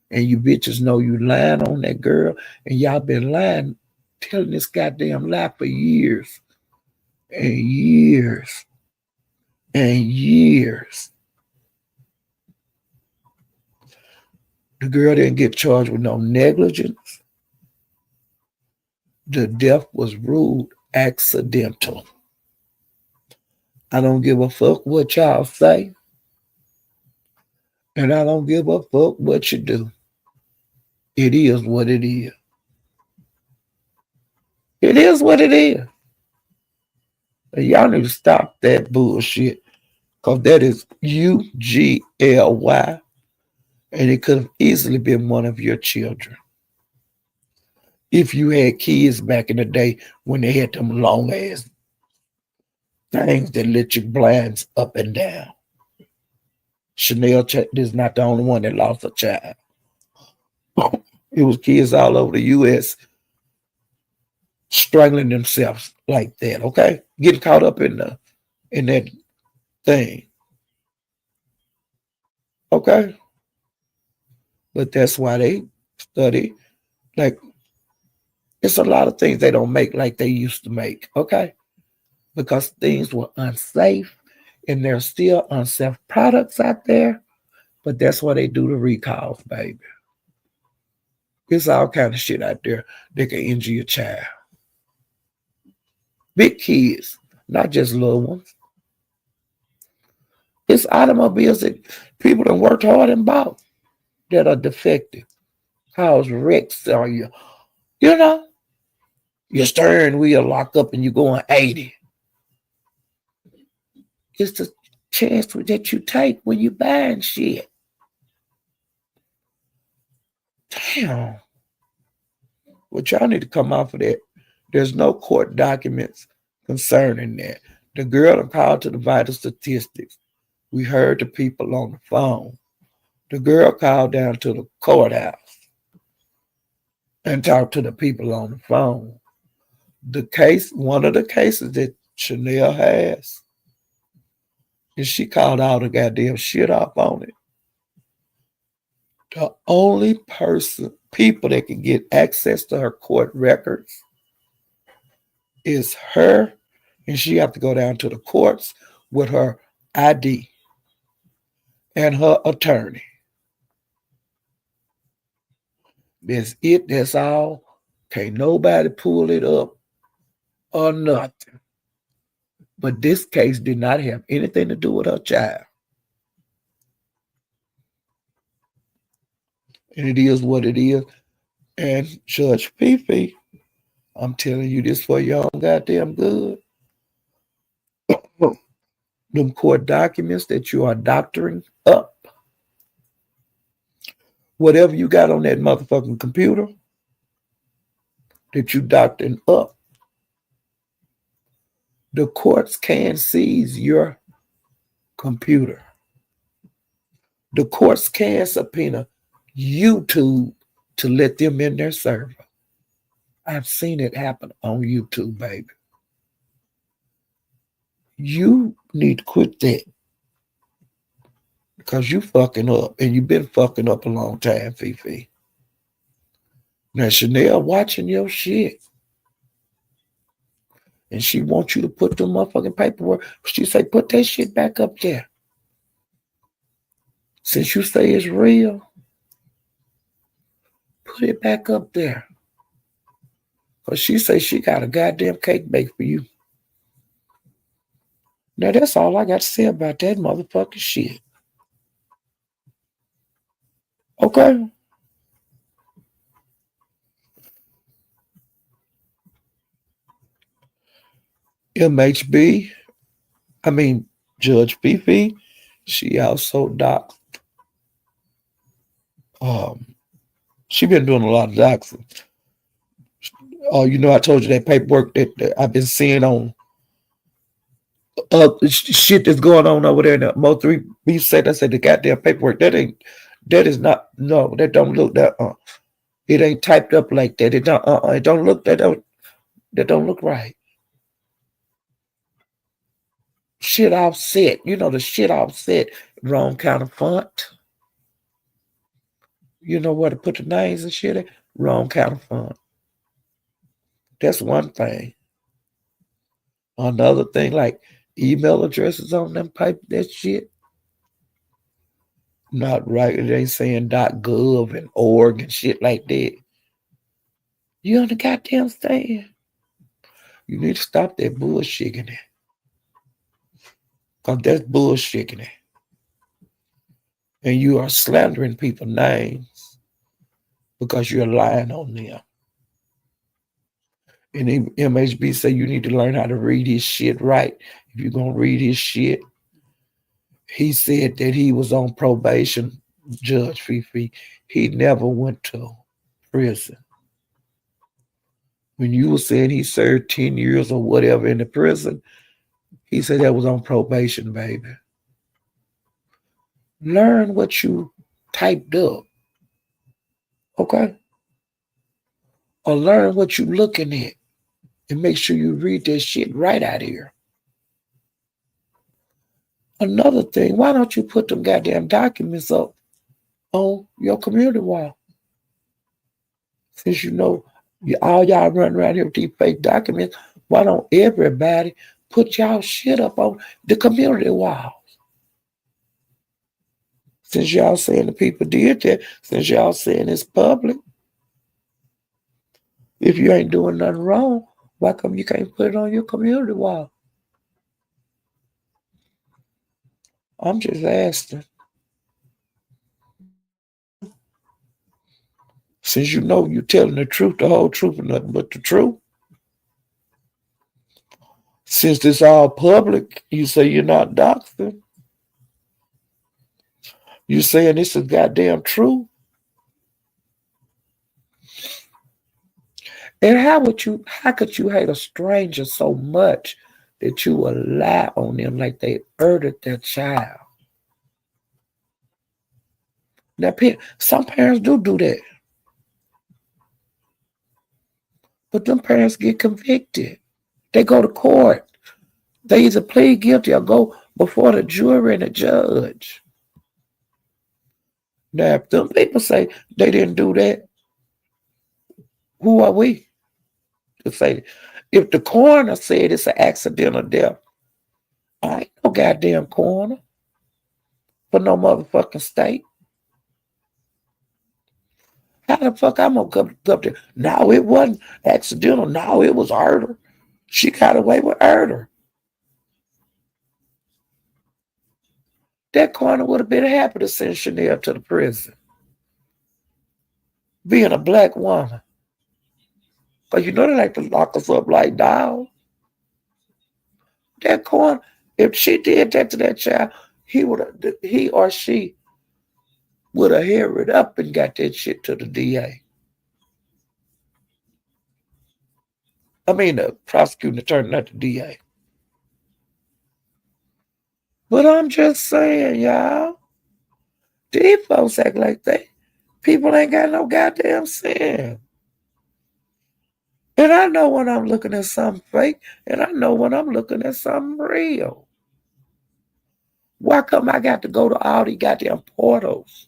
And you bitches know you lying on that girl, and y'all been lying, telling this goddamn lie for years and years and years. The girl didn't get charged with no negligence. The death was ruled accidental. I don't give a fuck what y'all say, and I don't give a fuck what you do. It is what it is. It is what it is. And y'all need to stop that bullshit, because that is UGLY, and it could have easily been one of your children. If you had kids back in the day when they had them long ass things that let your blinds up and down. Chanel is not the only one that lost a child. It was kids all over the U.S. strangling themselves like that. Okay, getting caught up in that thing. Okay, but that's why they study. Like It's a lot of things they don't make like they used to make, okay? Because things were unsafe and there's still unsafe products out there, but that's why they do the recalls, baby. There's all kind of shit out there that can injure your child. Big kids, not just little ones. It's automobiles that people that worked hard and bought that are defective. Cause wrecks on you. You know, your steering wheel lock up and you're going 80. It's the chance that you take when you buying shit. Damn. Well, y'all need to come off of that. There's no court documents concerning that. The girl called to the vital statistics. We heard the people on the phone. The girl called down to the courthouse and talked to the people on the phone. The case, one of the cases that Chanel has, and she called all the goddamn shit off on it. The only people that can get access to her court records is her, and she have to go down to the courts with her ID and her attorney. That's it. That's all. Can't nobody pull it up or nothing. But this case did not have anything to do with her child. And it is what it is. And Judge Fifi, I'm telling you this for your own goddamn good. Them court documents that you are doctoring up, whatever you got on that motherfucking computer that you doctoring up, the courts can seize your computer. The courts can subpoena YouTube to let them in their server. I've seen it happen on YouTube, baby. You need to quit that because you fucking up and you've been fucking up a long time, Fifi. Now Chanel watching your shit and she wants you to put the motherfucking paperwork. She say, put that shit back up there. Since you say it's real, put it back up there. Because she say she got a goddamn cake baked for you. Now that's all I got to say about that motherfucking shit. Okay? MHB, I mean Judge Fifi, she also doxed. She been doing a lot of doxing. Oh, you know, I told you that paperwork that I've been seeing on shit that's going on over there in the Mo 3 B said, I said the goddamn paperwork that is not, no, that don't look that it ain't typed up like that. It don't look that don't look right. Shit offset. You know the shit offset. Wrong kind of font. You know where to put the names and shit in? Wrong kind of font. That's one thing. Another thing, like email addresses on them pipe, that shit. Not right. It ain't saying .gov and org and shit like that. You on the goddamn stand? You need to stop that bullshitting it. Because that's bullshitting it. And you are slandering people's names because you're lying on them. And MHB say you need to learn how to read his shit right. If you're going to read his shit, he said that he was on probation, Judge Fifi. He never went to prison. When you were saying he served 10 years or whatever in the prison, he said that was on probation, baby. Learn what you typed up, okay? Or learn what you looking at and make sure you read that shit right out here. Another thing, why don't you put them goddamn documents up on your community wall? Since you know All y'all run around here with these fake documents. Why don't everybody put y'all shit up on the community wall? Since y'all saying the people did that, since y'all saying it's public, if you ain't doing nothing wrong, why come you can't put it on your community wall? I'm just asking. Since you know you're telling the truth, the whole truth, and nothing but the truth. Since it's all public, you say you're not doxing. You saying this is goddamn true. And how could you hate a stranger so much that you will lie on them like they murdered their child? Now, some parents do that, but them parents get convicted. They go to court. They either plead guilty or go before the jury and the judge. Now, if them people say they didn't do that, who are we to say? If the coroner said it's an accidental death, I ain't no goddamn coroner for no motherfucking state. How the fuck I'm gonna come up there? No, it wasn't accidental. No, it was murder. She got away with murder. That coroner would have been happy to send Chanel to the prison, being a black woman. Because you know they like to lock us up like dogs. That coroner, if she did that to that child, he or she would have hurried up and got that shit to the DA. I mean, the prosecuting attorney, not the DA. But I'm just saying, y'all, these folks act like people ain't got no goddamn sense. And I know when I'm looking at something fake, and I know when I'm looking at something real. Why come I got to go to all these goddamn portals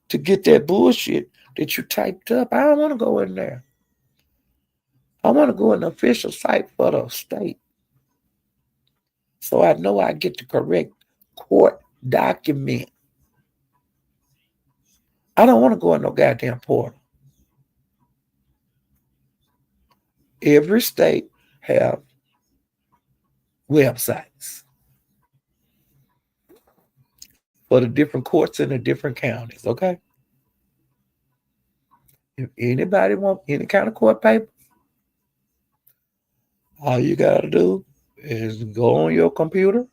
to get that bullshit that you typed up? I don't want to go in there. I want to go in the official site for the state. So I know I get the correct court document. I don't want to go in no goddamn portal. Every state have websites for the different courts in the different counties, okay? If anybody want any kind of court paper, all you gotta do is go on your computer,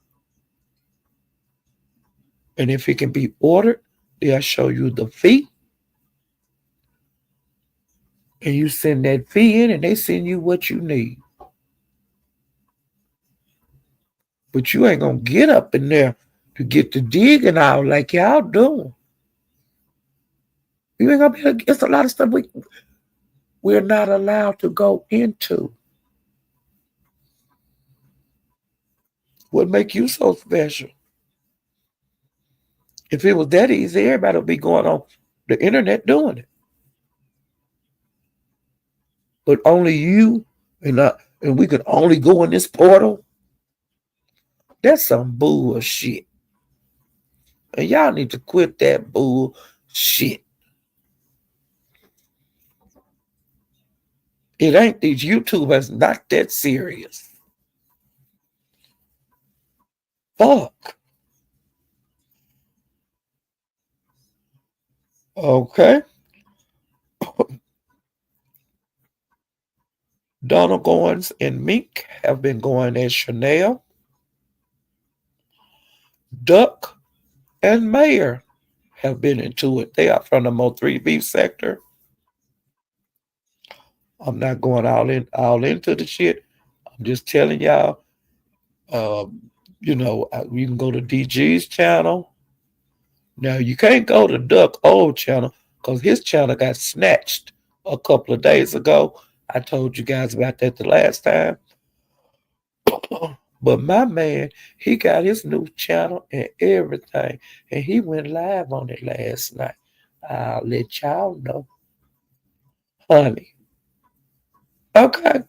and if it can be ordered, they'll show you the fee, and you send that fee in, and they send you what you need. But you ain't gonna get up in there to get the digging out like y'all doing. You ain't gonna be able to, it's a lot of stuff we're not allowed to go into. What make you so special? If it was that easy, everybody would be going on the internet doing it. But only you and we could only go in this portal. That's some bullshit. And y'all need to quit that bullshit. It ain't these YouTubers not that serious. Fuck. Okay. Donald Goins and Mink have been going as Chanel, Duck, and Mayor have been into it. They are from the Mo3 beef sector. I'm not going all into the shit. I'm just telling y'all. You can go to DG's channel. Now you can't go to Duck old channel because his channel got snatched a couple of days ago. I told you guys about that the last time. But my man, he got his new channel and everything, and he went live on it last night. I'll let y'all know. Honey, okay?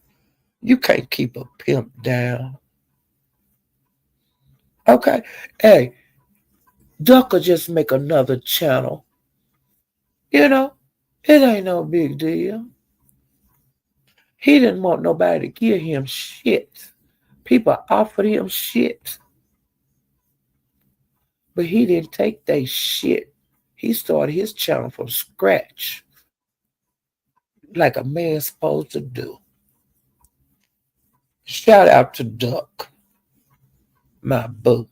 You can't keep a pimp down. Okay? Hey, Duck will just make another channel. You know? It ain't no big deal. He didn't want nobody to give him shit. People offered him shit, but he didn't take they shit. He started his channel from scratch, like a man's supposed to do. Shout out to Duck, my boo.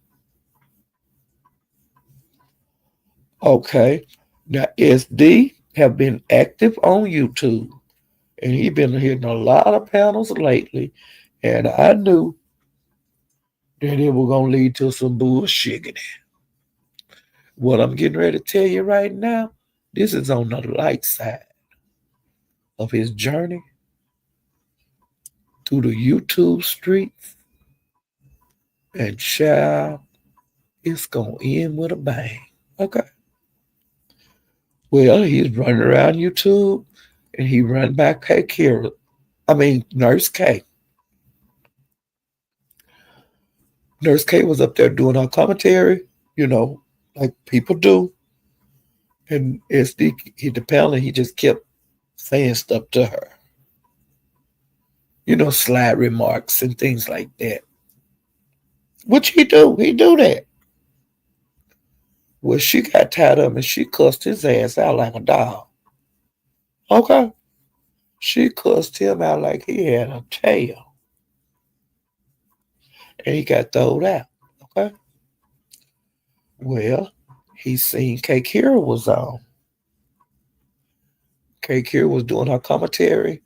Okay, now SD have been active on YouTube, and he been hitting a lot of panels lately, and I knew that it was gonna lead to some bullshit. What I'm getting ready to tell you right now, this is on the light side of his journey through the YouTube streets, and child, it's gonna end with a bang. Okay. Well, he's running around YouTube, and he run back K Kira. I mean, Nurse K. Nurse K was up there doing her commentary, you know, like people do. And SD hit the panel, and he just kept saying stuff to her. You know, slide remarks and things like that. Which he do. He do that. Well, she got tired of him and she cussed his ass out like a dog. Okay. She cussed him out like he had a tail. And he got thrown out. Okay. Well, he seen K Kira was on. K Kira was doing her commentary.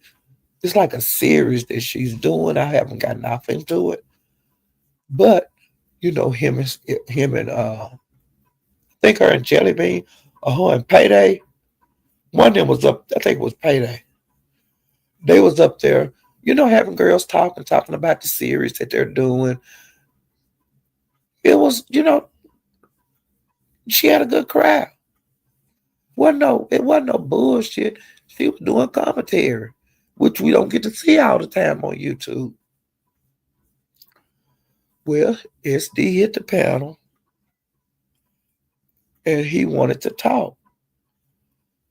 It's like a series that she's doing. I haven't gotten off into it. But, you know, him and I think her and Jelly Bean, her and Payday. One of them was up, I think it was Payday. They was up there, you know, having girls talking about the series that they're doing. It was, you know, she had a good crowd. It wasn't no bullshit. She was doing commentary, which we don't get to see all the time on YouTube. Well, SD hit the panel and he wanted to talk.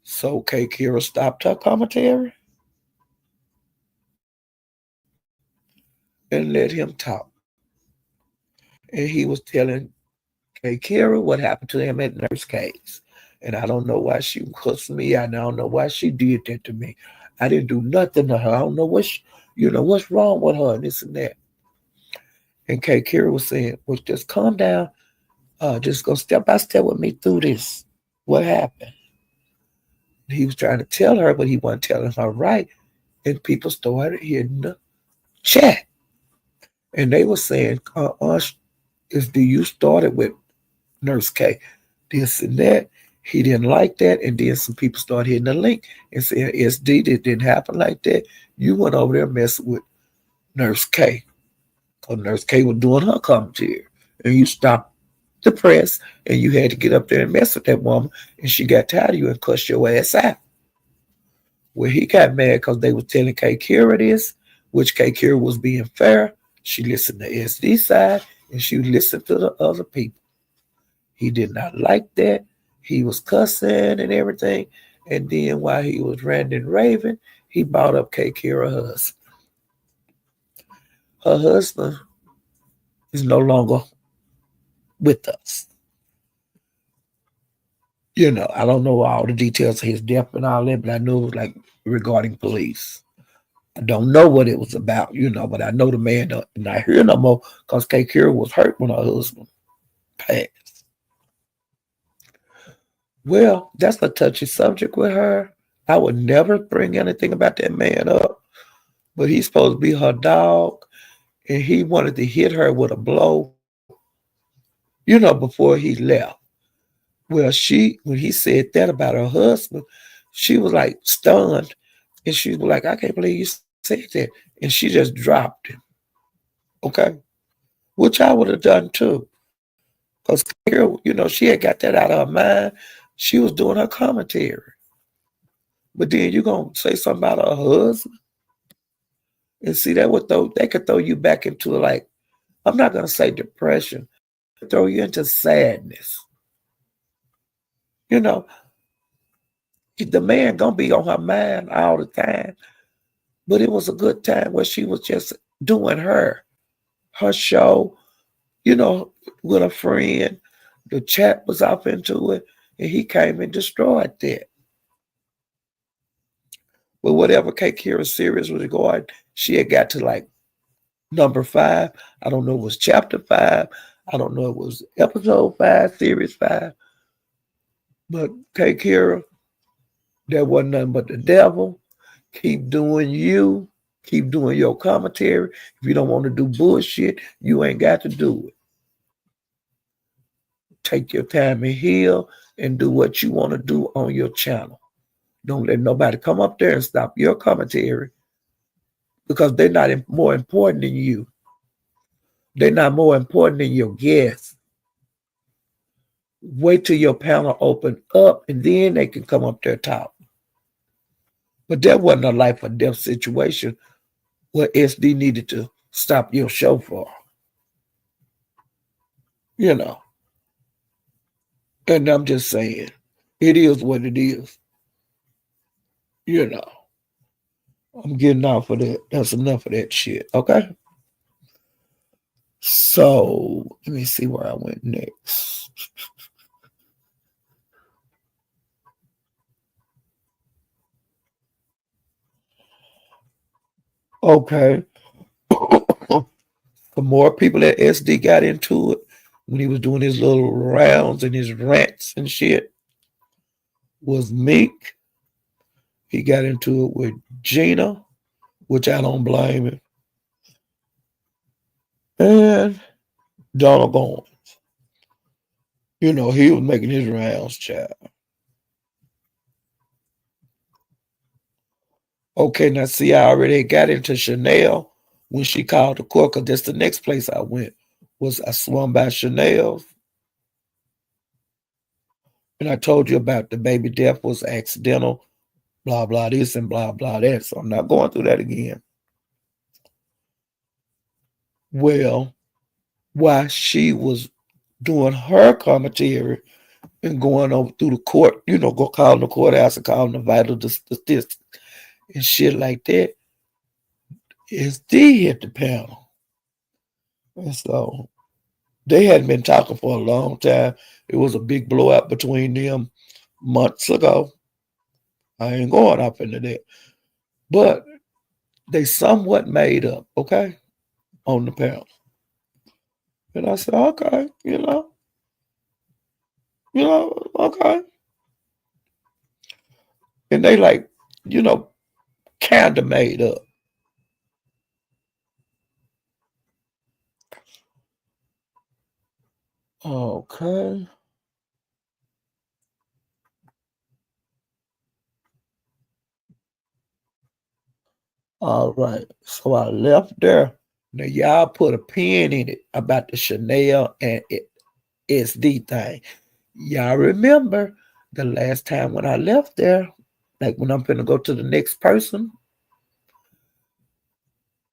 So K Kira stopped her commentary and let him talk. And he was telling K Kira what happened to him at Nurse K's. And I don't know why she cussed me out. And I don't know why she did that to me. I didn't do nothing to her. I don't know what's wrong with her and this and that. And K Kira was saying, well, just calm down. Just go step by step with me through this. What happened? He was trying to tell her, but he wasn't telling her right. And people started hitting the chat. And they were saying, is do you started with Nurse K, this and that. He didn't like that. And then some people started hitting the link and saying, SD, it didn't happen like that. You went over there messing with Nurse K. Because Nurse K was doing her commentary. And you stopped the press and you had to get up there and mess with that woman. And she got tired of you and cussed your ass out. Well, he got mad because they were telling K Kira this, which K Kira was being fair. She listened to SD side and she listened to the other people. He did not like that. He was cussing and everything. And then while he was ranting and raving, he brought up K Kira's husband. Her husband is no longer with us. You know, I don't know all the details of his death and all that, but I knew it was like regarding police. I don't know what it was about, you know, but I know the man not here no more because K Kira was hurt when her husband passed. Well, that's a touchy subject with her. I would never bring anything about that man up, but he's supposed to be her dog, and he wanted to hit her with a blow, you know, before he left. Well, when he said that about her husband, she was like stunned, and she was like, "I can't believe you said that," and she just dropped him. Okay, which I would have done too, because you know, she had got that out of her mind. She was doing her commentary. But then you gonna say something about her husband? And see that would throw they could throw you back into like, I'm not gonna say depression, throw you into sadness. You know, the man gonna be on her mind all the time. But it was a good time where she was just doing her show, you know, with a friend. The chat was off into it, and he came and destroyed that. But whatever Kate Kira's series was going, she had got to like number 5. I don't know if it was chapter 5. I don't know if it was episode 5, series 5. But Kate Kira, there wasn't nothing but the devil. Keep doing you. Keep doing your commentary. If you don't want to do bullshit, you ain't got to do it. Take your time and heal and do what you want to do on your channel. Don't let nobody come up there and stop your commentary because they're not more important than you. They're not more important than your guests. Wait till your panel open up and then they can come up there and talk. But that wasn't a life or death situation where SD needed to stop your show for. You know. And I'm just saying, it is what it is. You know. I'm getting off of that. That's enough of that shit. Okay? So, let me see where I went next. Okay. The more people that SD got into it when he was doing his little rounds and his rants and shit was Meek. He got into it with Gina, which I don't blame him. And Donald Goins. You know, he was making his rounds, child. Okay, now see, I already got into Chanel when she called the court, because that's the next place I went. Was I swung by Chanel's. And I told you about the baby death was accidental, blah, blah, this and blah, blah, that. So I'm not going through that again. Well, while she was doing her commentary and going over through the court, you know, go calling the courthouse and calling the vital statistics and shit like that, SD hit the panel. And so they hadn't been talking for a long time. It was a big blowout between them months ago. I ain't going up into that. But they somewhat made up, okay, on the panel. And I said, okay, okay. And they like, kind of made up. Okay. All right. So I left there. Now y'all put a pin in it about the Chanel and SD thing. Y'all remember the last time when I left there, like when I'm gonna go to the next person,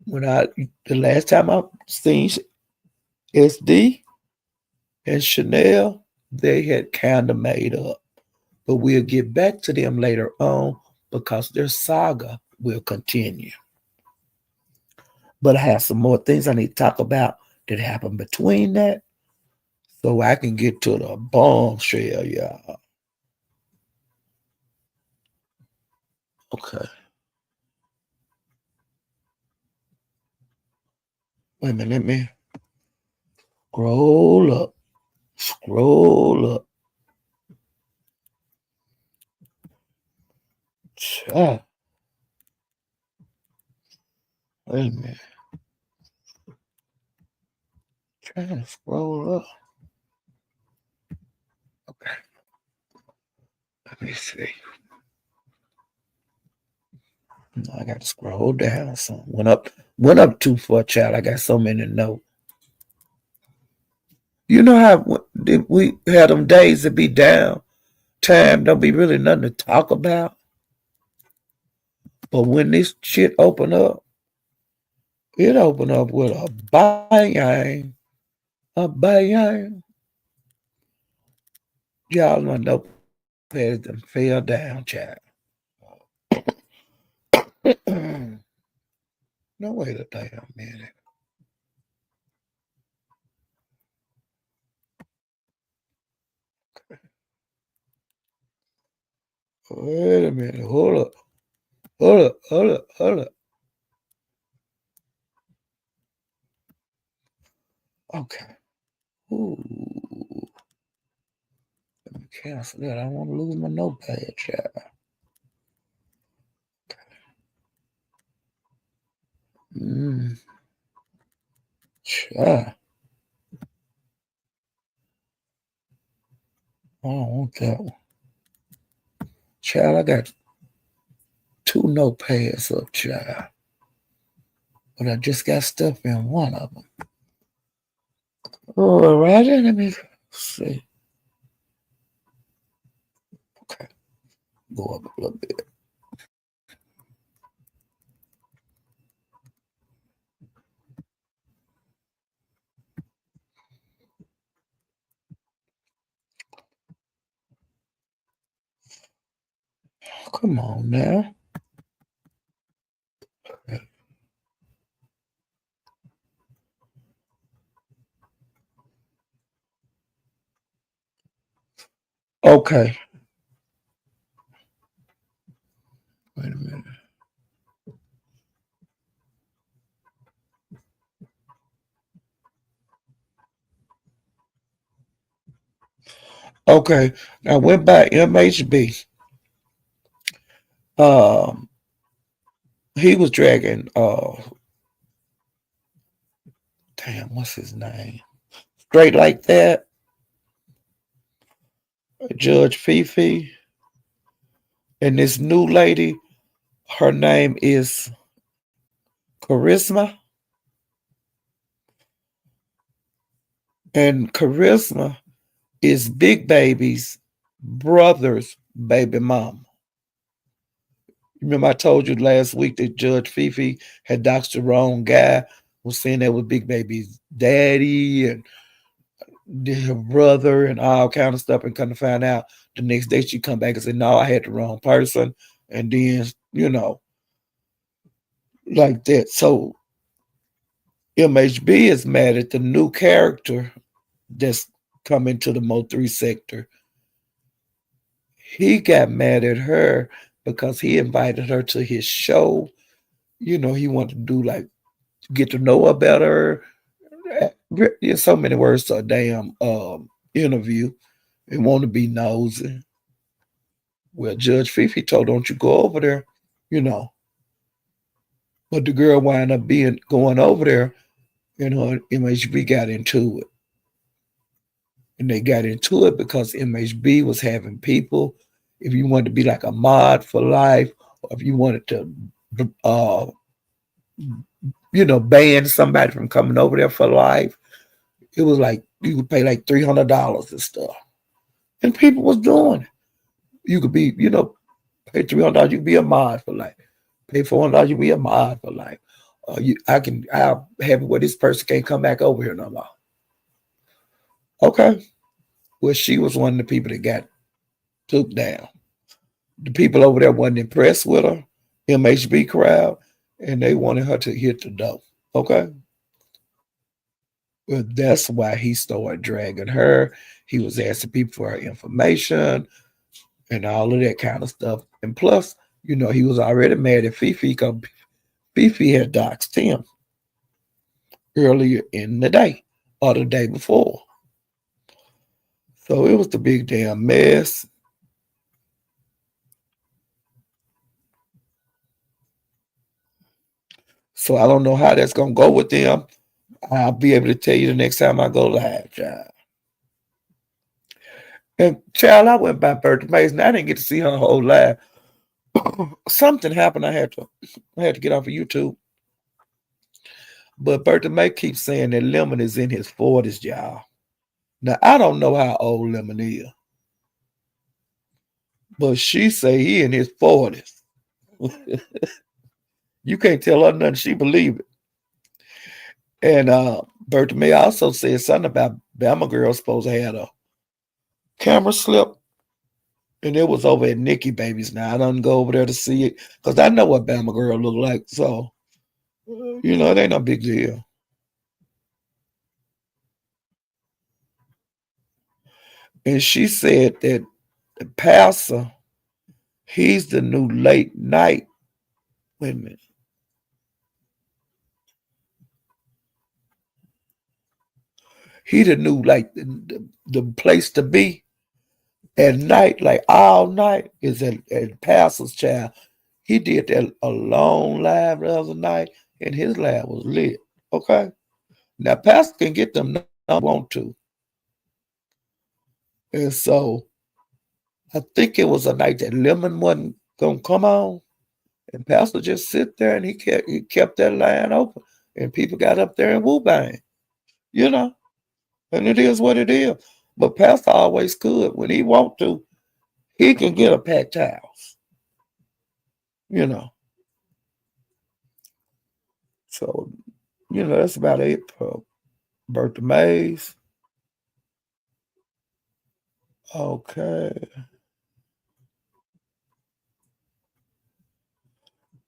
the last time I seen SD and Chanel, they had kind of made up. But we'll get back to them later on because their saga will continue. But I have some more things I need to talk about that happened between that so I can get to the bombshell, y'all. Okay. Wait a minute, let me scroll up. Scroll up. Wait a minute. Trying to scroll up. Okay. Let me see. No, I got to scroll down some. Went up too far, child. I got so many notes. You know how we had them days to be down time don't be really nothing to talk about. But when this shit open up, it open up with a bang, a bang. Y'all my notepads done fell down, child. No, wait a damn minute. Wait a minute. Hold up. Hold up. Hold up. Hold up. Okay. Ooh. Let me cancel that. I don't want to lose my notepad, child. Mm. Child. I don't want that one. Child, I got two notepads up, child. But I just got stuff in one of them. All right, let me see. Okay. Go up a little bit. Come on now. Okay. Wait a minute. Okay. I went by MHB. Um, he was dragging damn, what's his name? Straight like that. Judge Fifi. And this new lady, her name is Charisma. And Charisma is Big Baby's brother's baby mama. Remember I told you last week that Judge Fifi had doxed the wrong guy, was saying that was Big Baby's daddy and her brother and all kind of stuff, and come to find out the next day she come back and said, no, I had the wrong person. And then, like that. So MHB is mad at the new character that's coming to the Mo3 sector. He got mad at her because he invited her to his show. He wanted to do like get to know her better. There's so many words to a damn interview and want to be nosy. Well, Judge Fifi told, don't you go over there, you know. But the girl wound up going over there, MHB got into it. And they got into it because MHB was having people, if you wanted to be like a mod for life, or if you wanted to, ban somebody from coming over there for life, it was like you could pay like $300 and stuff. And people was doing it. You could be, pay $300, you could be a mod for life. Pay $400, you could be a mod for life. I'll have it where this person can't come back over here no more. Okay. Well, she was one of the people that got took down. The people over there wasn't impressed with her, MHB crowd, and they wanted her to hit the door. Okay. Well, that's why he started dragging her. He was asking people for her information and all of that kind of stuff. And plus, he was already mad at Fifi because Fifi had doxed him earlier in the day or the day before. So it was the big damn mess. So I don't know how that's gonna go with them. I'll be able to tell you the next time I go live, child. And child, I went by Bertha Mason. I didn't get to see her whole live. Something happened. I had to get off of YouTube. But Bertha May keeps saying that Lemon is in his 40s, y'all. Now I don't know how old Lemon is. But she say he in his 40s. You can't tell her nothing. She believe it. And Bertha May also said something about Bama girl supposed to have a camera slip. And it was over at Nikki Baby's now. I don't go over there to see it because I know what Bama girl look like. So, it ain't no big deal. And she said that the pastor, he's the new late night. Wait a minute. He the new like the place to be at night, like all night, is at Pastor's Child. He did that a long live the other night, and his live was lit. Okay, now Pastor can get them no want to, and so I think it was a night that Lemon wasn't gonna come on, and Pastor just sit there and he kept that line open, and people got up there and woo bang, you know, and it is what it is. But Pastor always could when he want to. He can get a packed house, you know. So, that's about it for Bertha Mays. Okay.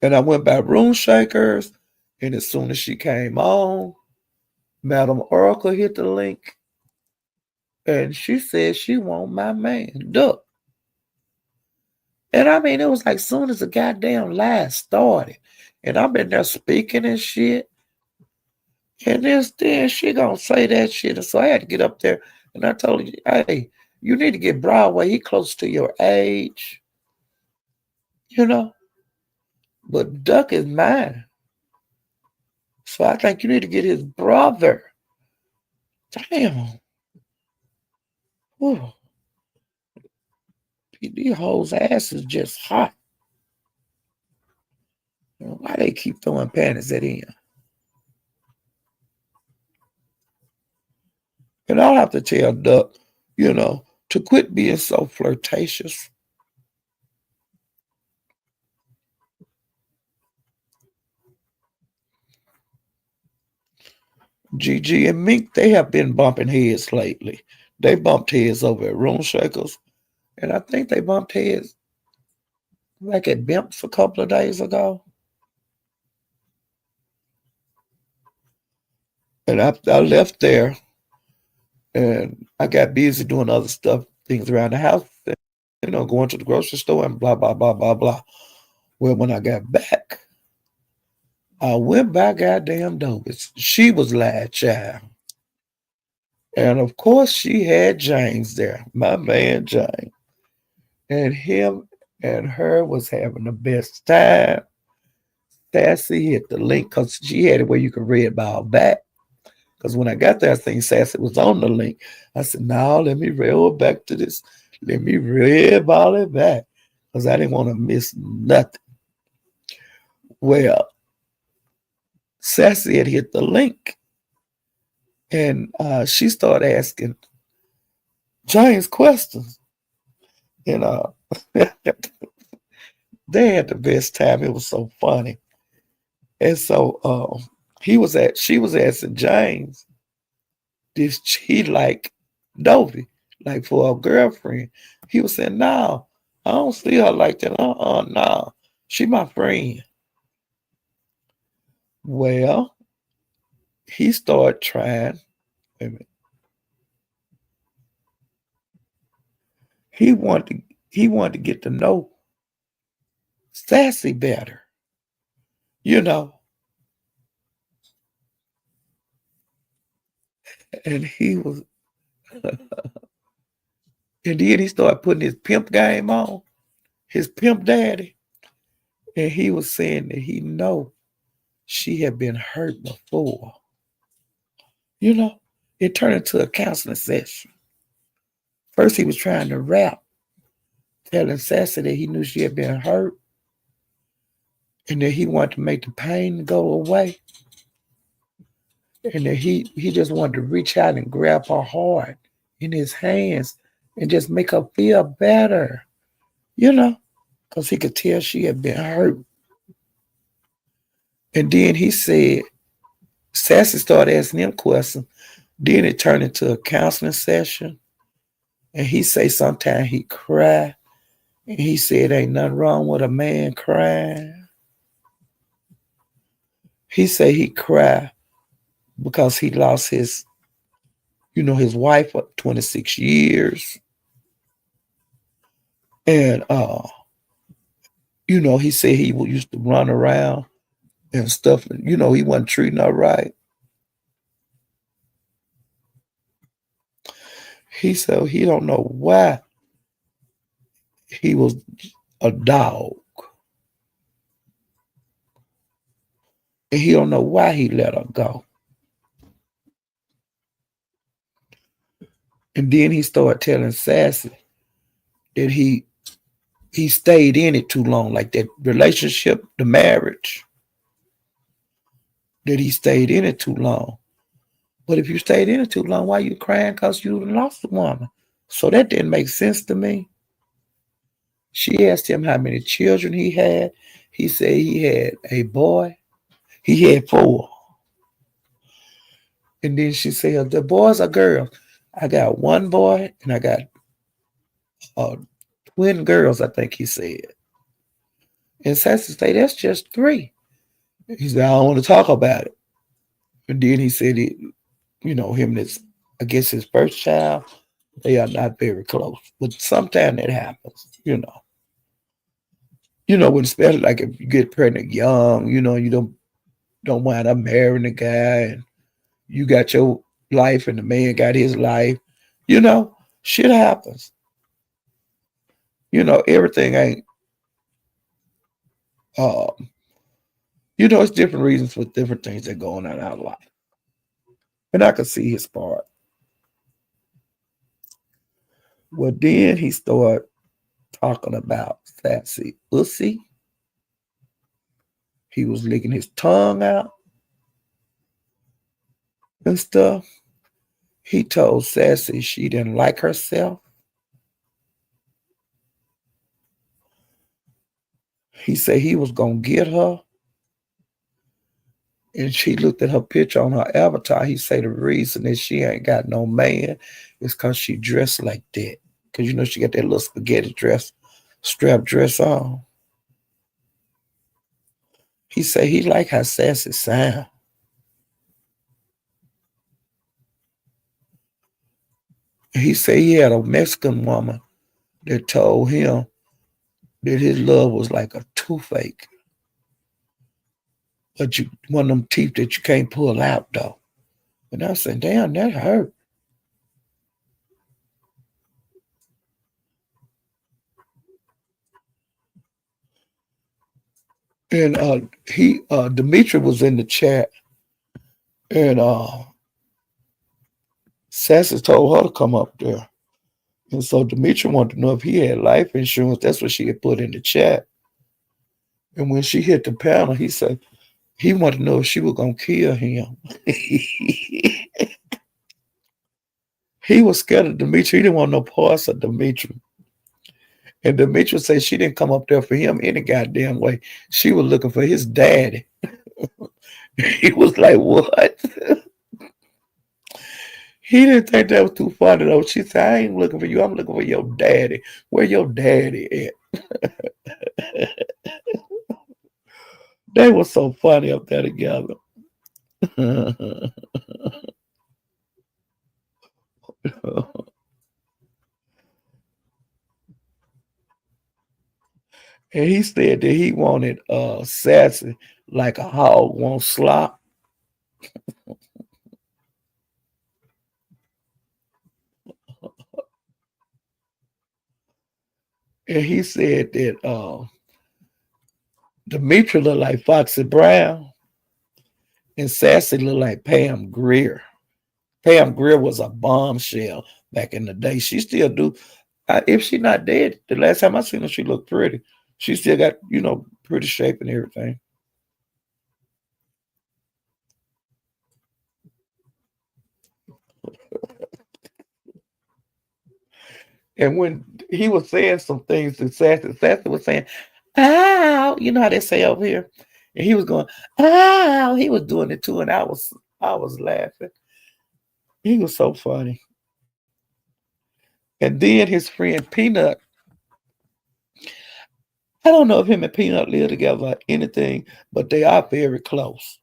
And I went by Room Shakers, and as soon as she came on, Madam Oracle hit the link, and she said she want my man, Duck. And I mean, it was like soon as the goddamn live started, and I've been there speaking and shit, and then she gonna say that shit, and so I had to get up there, and I told her, hey, you need to get Broadway. He close to your age, you know. But Duck is mine. So I think you need to get his brother. Damn. Whew. These hoes' ass is just hot. Why they keep throwing panties at him? And I'll have to tell Duck, to quit being so flirtatious. Gigi and Mink, they have been bumping heads lately. They bumped heads over at Room Shakers, and I think they bumped heads like at Bimps a couple of days ago. And I left there, and I got busy doing other stuff, things around the house, going to the grocery store and blah, blah, blah, blah, blah. Well, when I got back, I went by goddamn Dobie's. She was live child. And of course, she had James there, my man James. And him and her was having the best time. Sassy hit the link because she had it where you could read about her back. Because when I got there, I think Sassy was on the link. I said, no, let me reel back to this. Let me rib all it back. Because I didn't want to miss nothing. Well, Sassy had hit the link. And she started asking James questions. And they had the best time. It was so funny. And so she was asking James, did she like Dovey, like for a girlfriend? He was saying, no, I don't see her like that. No. She my friend. Well, he started trying. Wait a minute. He wanted to get to know Sassy better, you know. And he was and then he started putting his pimp game on, his pimp daddy. And he was saying that he know she had been hurt before. You know, it turned into a counseling session. First, he was trying to rap, telling Sassy that he knew she had been hurt and that he wanted to make the pain go away. And that he just wanted to reach out and grab her heart in his hands and just make her feel better. you know, because he could tell she had been hurt. And then he said, Sassy started asking him questions. Then it turned into a counseling session. And he say sometimes he cry. And he said ain't nothing wrong with a man crying. He say he cry because he lost his wife for 26 years. And he said he used to run around and stuff. And, he wasn't treating her right. He said he don't know why he was a dog. And he don't know why he let her go. And then he started telling Sassy that he stayed in it too long, like that relationship, the marriage, that he stayed in it too long. But if you stayed in it too long, why you crying? Because you lost the woman. So that didn't make sense to me. She asked him how many children he had. He said he had a boy. He had four. And then she said, the boys are girls. I got one boy and I got uh, twin girls, I think he said. And Sassy said, that's just three. He said, I don't want to talk about it. And then he said, him and I guess his first child, they are not very close. But sometimes that happens. When especially like if you get pregnant young, you don't wind up marrying a guy and you got your life and the man got his life. Shit happens. Everything ain't uh it's different reasons for different things that go on in our life. And I could see his part. Well, then he started talking about Sassy Ussy. He was licking his tongue out and stuff. He told Sassy she didn't like herself. He said he was gonna get her. And she looked at her picture on her avatar. He said the reason that she ain't got no man is because she dressed like that. Because she got that little spaghetti dress, strap dress on. He said he like how Sassy sound. He said he had a Mexican woman that told him that his love was like a toothache. But one of them teeth that you can't pull out though. And I said, damn, that hurt. And Demetri was in the chat and Sassy told her to come up there. And so Demetri wanted to know if he had life insurance. That's what she had put in the chat. And when she hit the panel, he said he wanted to know if she was gonna kill him. He was scared of Demetri. He didn't want no parts of Demetri. And Demetri said she didn't come up there for him any goddamn way. She was looking for his daddy. He was like, what? He didn't think that was too funny though. She said, I ain't looking for you. I'm looking for your daddy. Where your daddy at? They were so funny up there together. And he said that he wanted Sassy like a hog wants slop. And he said that Demetri looked like Foxy Brown and Sassy looked like Pam Grier. Pam Grier was a bombshell back in the day. She still do. If she not dead, the last time I seen her, she looked pretty. She still got, pretty shape and everything. And when he was saying some things to Sassy. Sassy was saying, ow, you know how they say over here? And he was going, ow. He was doing it too, and I was laughing. He was so funny. And then his friend Peanut, I don't know if him and Peanut live together or anything, but they are very close.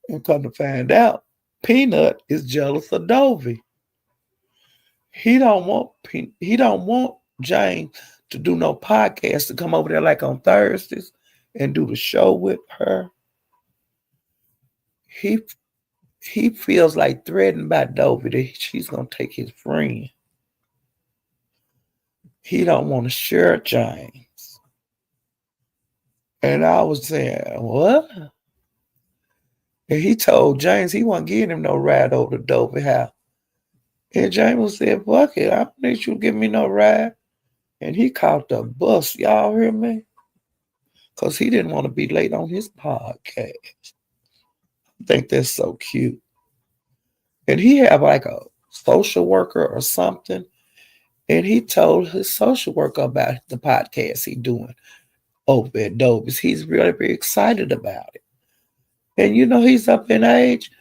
And come to find out, Peanut is jealous of Dovey. He don't want Jane to do no podcast to come over there like on Thursdays and do the show with her. He he feels like threatened by Dovey that she's gonna take his friend. He don't want to share James. And I was saying, what? And he told James he wasn't giving him no ride over to Dovey house. And James said, fuck it, I don't need you to give me no ride. And he caught the bus. Y'all hear me? Because he didn't want to be late on his podcast. I think that's so cute. And he had like a social worker or something. And he told his social worker about the podcast he doing over at Dovis. He's really very excited about it. And he's up in age.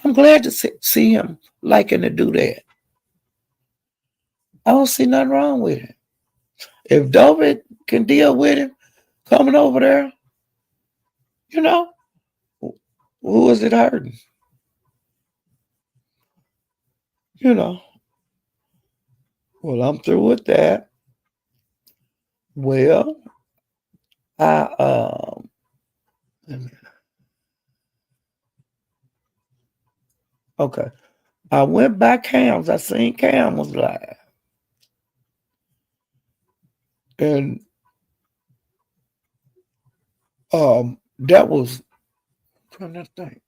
I'm glad to see him liking to do that. I don't see nothing wrong with it. If Dovis can deal with him coming over there, you know, who is it hurting? You know. Well, I'm through with that. Well, I okay. I went by Cam's. I seen Cam was live. And that was trying to think.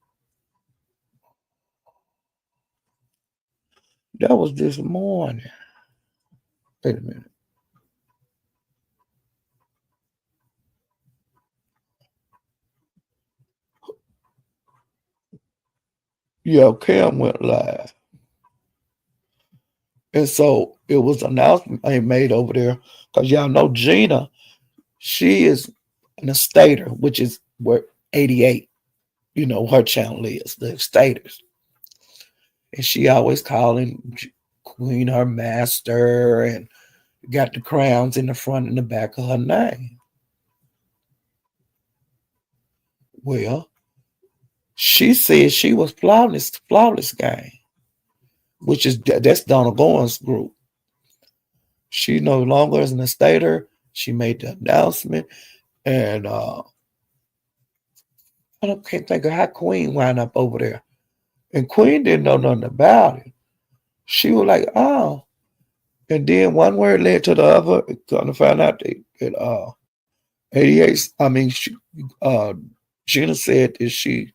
That was this morning. Wait a minute. Yeah, Cam went live. And so it was an announcement they made over there. Because y'all know Gina, she is an estater, which is where 88, her channel is, the estaters. And she always calling Queen her master and got the crowns in the front and the back of her name. Well, she said she was flawless game, which is that's Donna Goins' group. She no longer is an estater. She made the announcement, and can't think of how Queen wound up over there. And Queen didn't know nothing about it. She was like, oh. And then one word led to the other. Trying to find out that 88, Gina said that she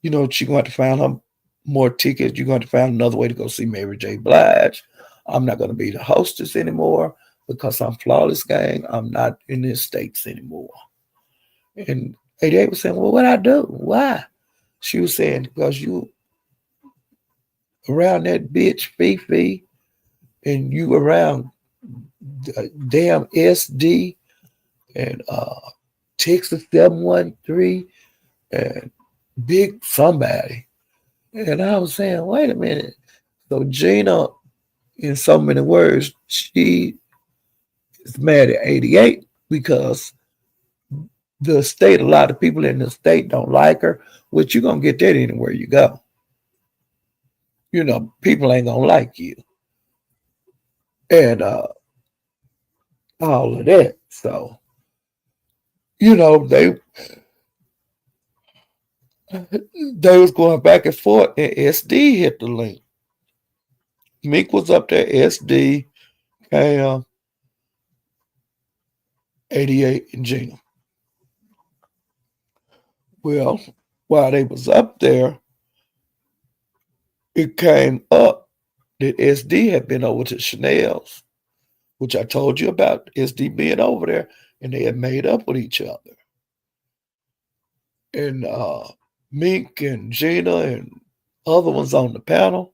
going to find her more tickets. You're going to find another way to go see Mary J. Blige. I'm not going to be the hostess anymore because I'm flawless gang. I'm not in the States anymore. And 88 was saying, well, what I do? Why? She was saying, because you around that bitch Fifi and you around damn SD and Texas 713 and big somebody. And I was saying, wait a minute. So Gina, in so many words, she is mad at 88 because the state, a lot of people in the state don't like her, which you're going to get that anywhere you go. People ain't going to like you. And all of that. So, they was going back and forth, and SD hit the link. Meek was up there, SD, Cam, 88, and Gina. Well, while they was up there, it came up that SD had been over to Chanel's, which I told you about SD being over there, and they had made up with each other. And Meek and Gina and other ones on the panel,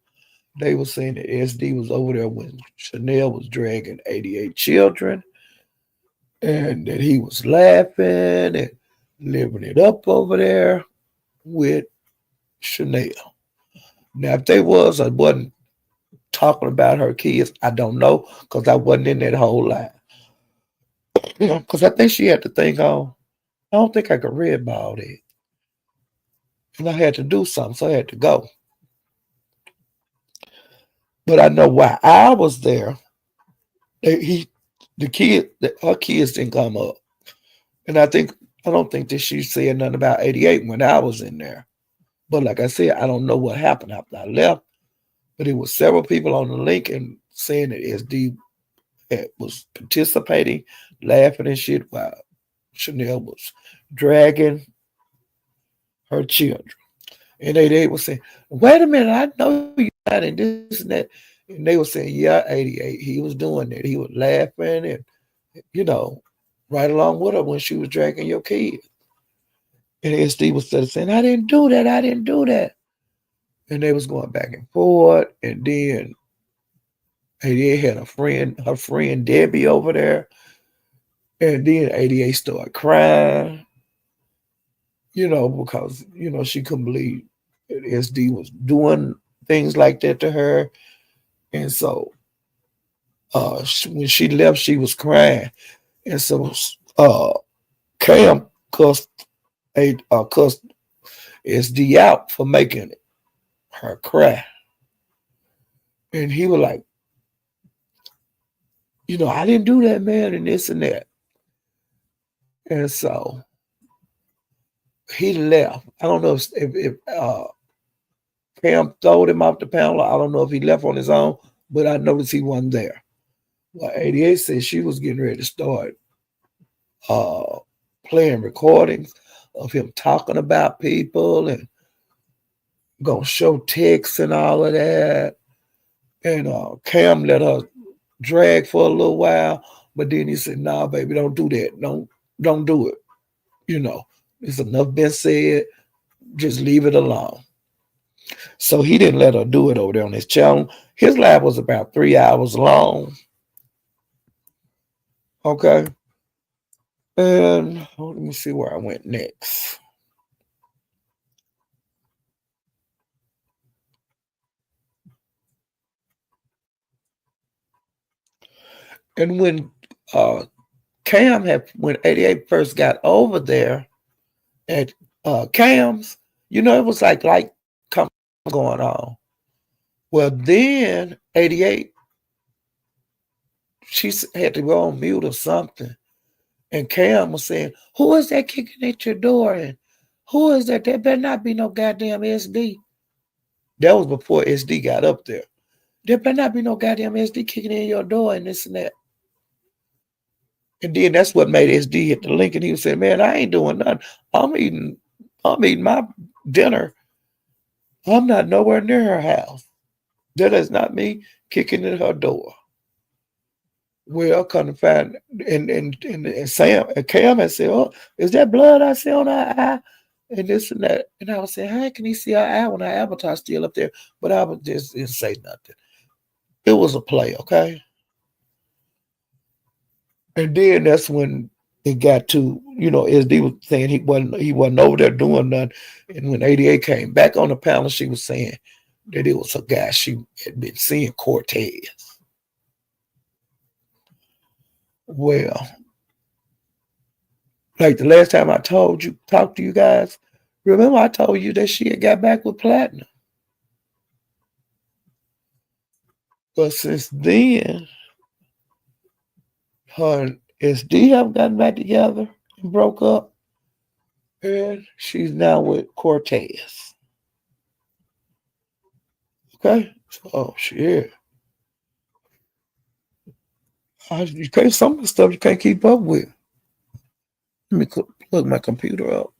They were saying that SD was over there when Chanel was dragging 88 children and that he was laughing and living it up over there with Chanel. Now, if they was, I wasn't talking about her kids. I don't know because I wasn't in that whole line. Because I think she had to think on. I don't think I could read about it, and I had to do something, so I had to go. But I know why I was there. He, the kid, her kids didn't come up, and I don't think that she said nothing about 88 when I was in there. But like I said, I don't know what happened after I left. But it was several people on the link and saying that SD was participating, laughing and shit while Chanel was dragging her children. And they were saying, wait a minute, I know you not and this and that. And they were saying, yeah, 88, he was doing that. He was laughing and, you know, right along with her when she was dragging your kid. And SD was saying, I didn't do that, I didn't do that. And they was going back and forth. And then 88 had her friend Debbie over there. And then 88 started crying, because, she couldn't believe that SD was doing things like that to her. And so when she left, she was crying. And so uh, Cam cussed SD out for making her cry. And he was like, I didn't do that, man, and this and that. And so he left. I don't know if Cam throwed him off the panel. I don't know if he left on his own, but I noticed he wasn't there. Well, 88 said she was getting ready to start uh, playing recordings of him talking about people and gonna show texts and all of that. And Cam let her drag for a little while, but then he said, "Nah, baby, don't do that. Don't do it. You know, it's enough been said. Just leave it alone." So he didn't let her do it over there on his channel. His live was about 3 hours long. Okay. And let me see where I went next. And when 88 first got over there at Cam's, it was like come going on. Well, then 88, she had to go on mute or something. And Cam was saying, who is that kicking at your door? And who is that? There better not be no goddamn SD. That was before SD got up there. There better not be no goddamn SD kicking in your door and this and that. And then that's what made SD hit the link. And he was saying, man, I ain't doing nothing. I'm eating, I'm eating my dinner. I'm not nowhere near her house. That is not me kicking in her door. Well, come to find, and Sam and Cam had said, "Oh, is that blood I see on her eye?" And this and that. And I was saying, "How can he see our eye when our avatar's still up there?" But I was just didn't say nothing. It was a play, okay. And then that's when it got to, SD was saying he wasn't over there doing nothing. And when 88 came back on the panel, she was saying that it was a guy she had been seeing, Cortez. Well, like the last time I talked to you guys, remember I told you that she had got back with Platinum. But since then, her and SD have gotten back together and broke up. And she's now with Cortez. Okay? So shit. You can't some of the stuff you can't keep up with. Let me plug my computer up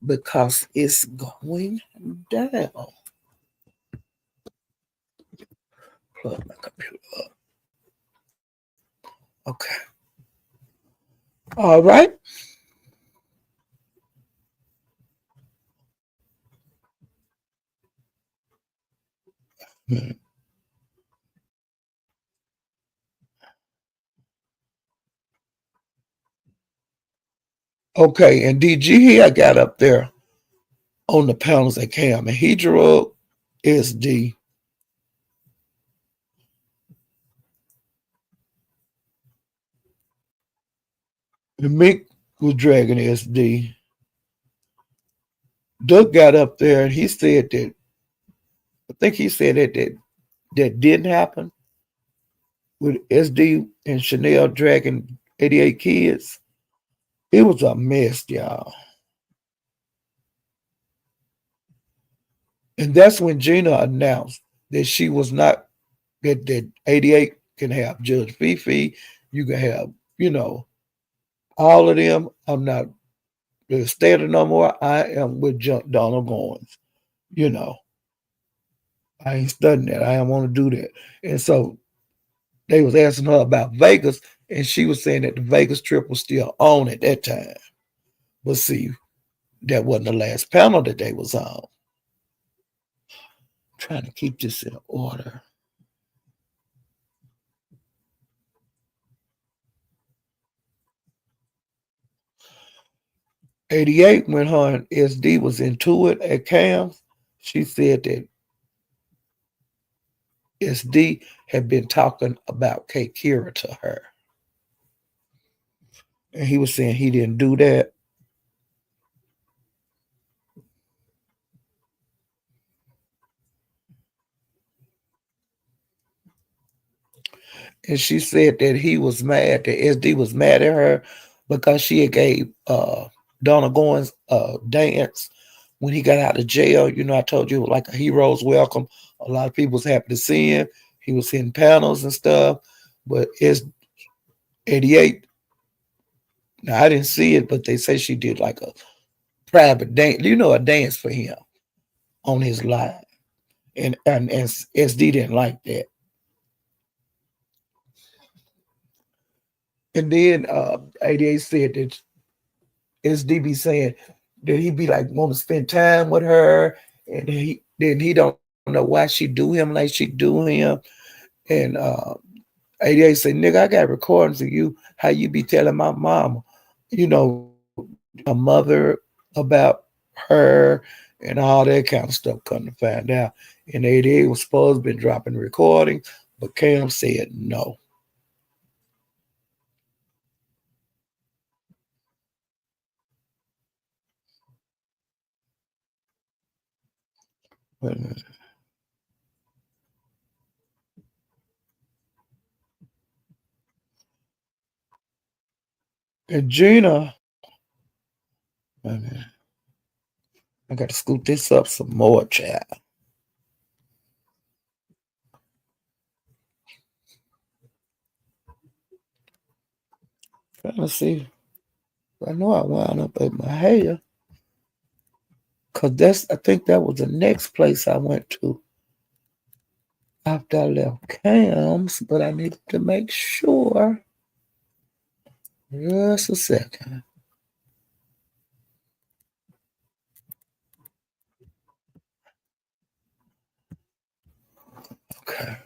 because it's going down. Plug my computer up. Okay. All right. Okay, and DG here got up there on the panels at Cam, and he drug SD. And Mick was dragging SD. Doug got up there and he said that, I think he said that didn't happen with SD and Chanel dragging 88 kids. It was a mess, y'all. And that's when Gina announced that she was not, that 88 can have Judge Fifi, you can have, all of them. I'm not standing no more. I am with Donald Goins. You know, I ain't studying that. I don't want to do that. And so they was asking her about Vegas, and she was saying that the Vegas trip was still on at that time. But see, that wasn't the last panel that they was on. I'm trying to keep this in order. 88, when her and SD was into it at Cam's, she said that SD had been talking about K Kira to her. And he was saying he didn't do that. And she said that he was mad, that SD was mad at her because she had gave Donna Goins a dance when he got out of jail. You know, I told you it was like a hero's welcome. A lot of people was happy to see him. He was in panels and stuff. But it's 88. Now I didn't see it, but they say she did like a private dance, a dance for him on his live. And SD didn't like that. And then 88 said that SDB saying that he be like want to spend time with her, and he don't know why she do him like she do him. And 88 said, "Nigga, I got recordings of you how you be telling my mama, my mother about her and all that kind of stuff." Come to find out, and 88 was supposed to be dropping recordings, but Cam said no. And Gina, I got to scoot this up some more, child. Trying to see. I know I wound up at my hair. Cause I think that was the next place I went to after I left Cam's, but I needed to make sure. Just a second. Okay.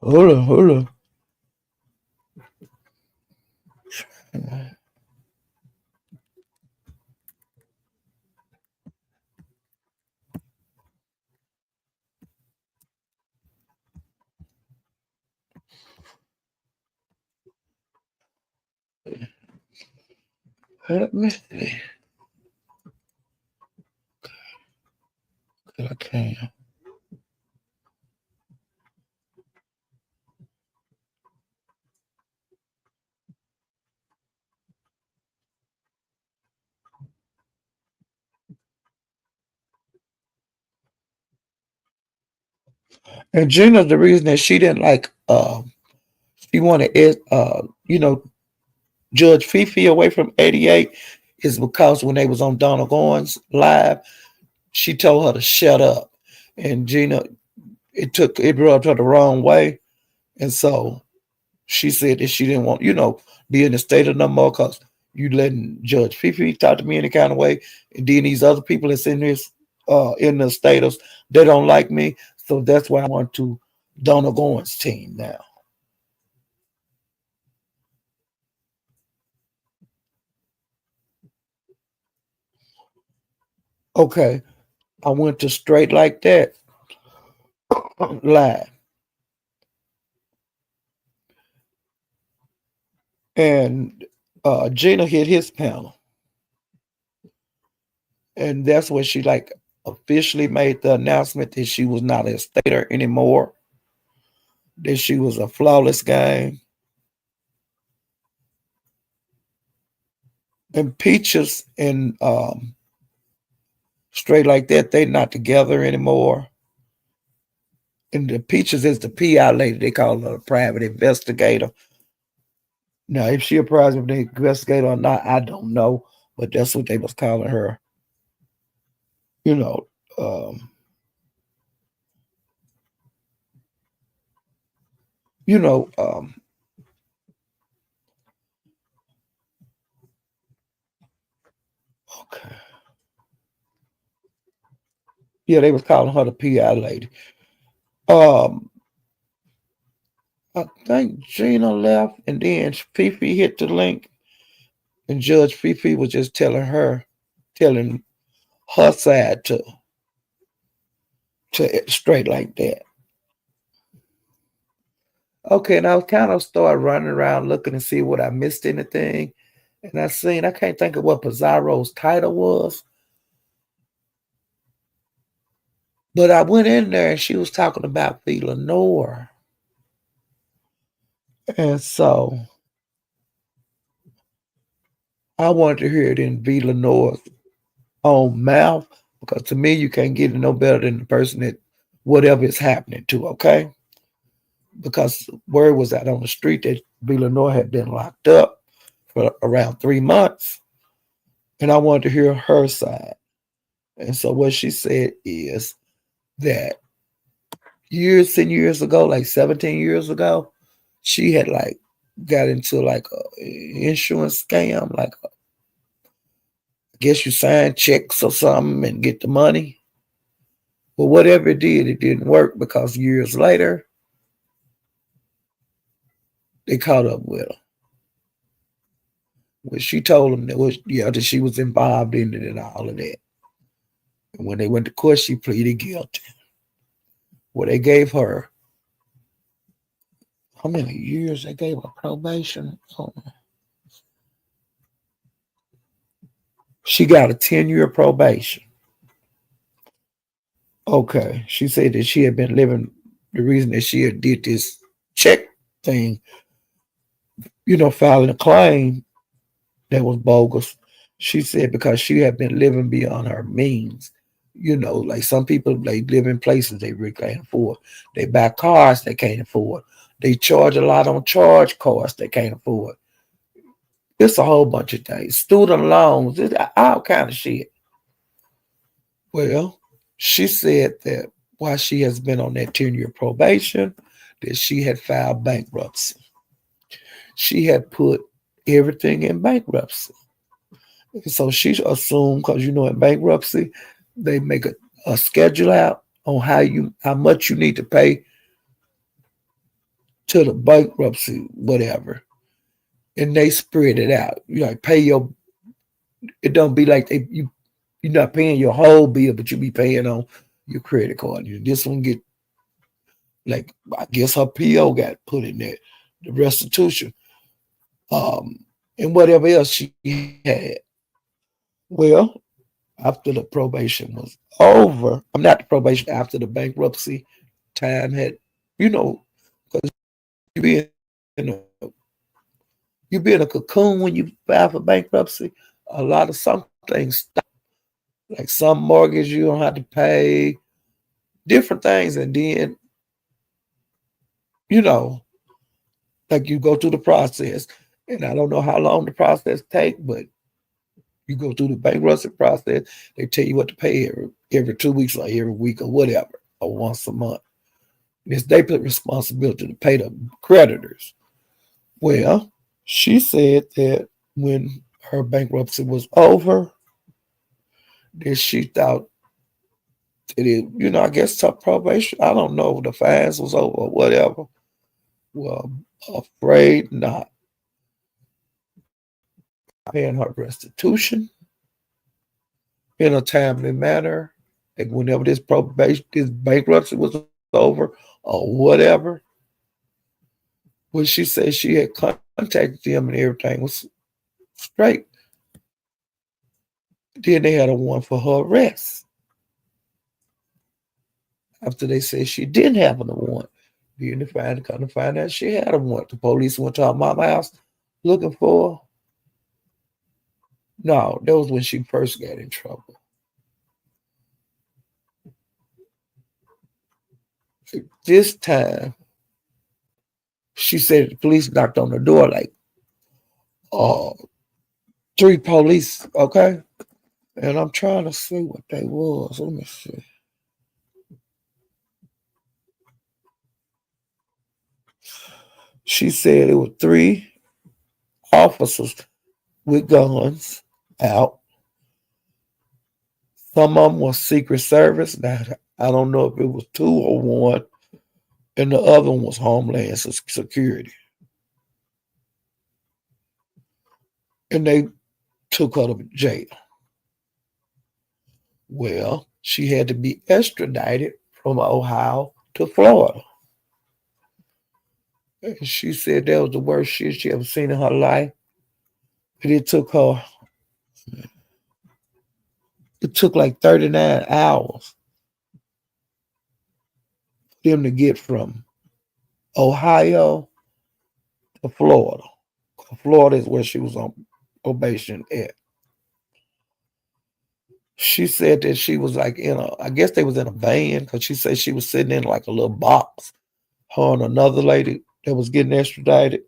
Hold on. Let me see. I can. And Gina, the reason that she didn't like, she wanted, Judge Fifi away from 88 is because when they was on Donna Goins live, she told her to shut up. And Gina, it rubbed her the wrong way. And so She said that she didn't want, be in the state of no more because you letting Judge Fifi talk to me any kind of way. And then these other people that's in the status, they don't like me. So that's why I want to Donna Goins' team now. Okay. I went to Straight Like That live. And Gina hit his panel. And that's when she like officially made the announcement that she was not a stater anymore, that she was a flawless game. And Peaches and Straight Like That, they not together anymore. And the Peaches is the PI lady. They call her a private investigator. Now, if she a private investigator or not, I don't know. But that's what they was calling her. You know, um, you know, um, okay. Yeah, they was calling her the PI lady. Um, I think Gina left, and then Fifi hit the link, and Judge Fifi was just telling her side to Straight Like That. Okay, and I was kind of started running around looking to see what I missed anything, and I can't think of what Pizarro's title was, but I went in there and she was talking about the Lenore, and so I wanted to hear it in V. Lenore's own mouth because to me you can't get it no better than the person that whatever is happening to. Okay, because word was out on the street that Villanor had been locked up for around 3 months, and I wanted to hear her side. And so what she said is that years and years ago, like 17 years ago, she had like got into like a insurance scam, like I guess you sign checks or something and get the money. But whatever it didn't work because years later they caught up with her. When she told them that she was involved in it and all of that. And when they went to court, she pleaded guilty. Well, they gave her how many years? They gave her probation. Oh, she got a 10-year probation. Okay, she said that she had been living. The reason that she had did this check thing, filing a claim that was bogus. She said because she had been living beyond her means. Like some people, they live in places they really can't afford. They buy cars they can't afford. They charge a lot on charge cards they can't afford. It's a whole bunch of things. Student loans, all kind of shit. Well, she said that while she has been on that 10-year probation, that she had filed bankruptcy. She had put everything in bankruptcy. So she assumed, because in bankruptcy, they make a schedule out on how much you need to pay to the bankruptcy, whatever. And they spread it out. You like pay your it don't be like you're not paying your whole bill, but you be paying on your credit card. This one get like I guess her PO got put in there, the restitution, and whatever else she had. Well, after the probation was over, I'm not the probation after the bankruptcy time had, because you be in a you be in a cocoon when you file for bankruptcy. A lot of some things stop, like some mortgage you don't have to pay, different things, and then you know, like you go through the process, and I don't know how long the process take, but you go through the bankruptcy process. They tell you what to pay every 2 weeks or every week or whatever, or once a month. It's they put responsibility to pay the creditors. Well, she said that when her bankruptcy was over, that she thought that I guess took probation. I don't know if the fines was over or whatever. Well, afraid not paying her restitution in a timely manner. Like whenever this bankruptcy was over or whatever, when she said she had contacted them and everything was straight, then they had a warrant for her arrest. After they said she didn't have a warrant, then they come to find out she had a warrant. The police went to her mama's house looking for her. No, that was when she first got in trouble. This time, she said the police knocked on the door like uh, three police, okay? And I'm trying to see what they was. Let me see. She said it was three officers with guns out. Some of them was Secret Service. Now, I don't know if it was two or one, and the other one was Homeland Security. And they took her to jail. Well, she had to be extradited from Ohio to Florida. And she said that was the worst shit she ever seen in her life. And it took like 39 hours for them to get from Ohio to Florida. Florida is where she was on probation at. She said that she was like I guess they was in a van because she said she was sitting in like a little box. Her and another lady that was getting extradited.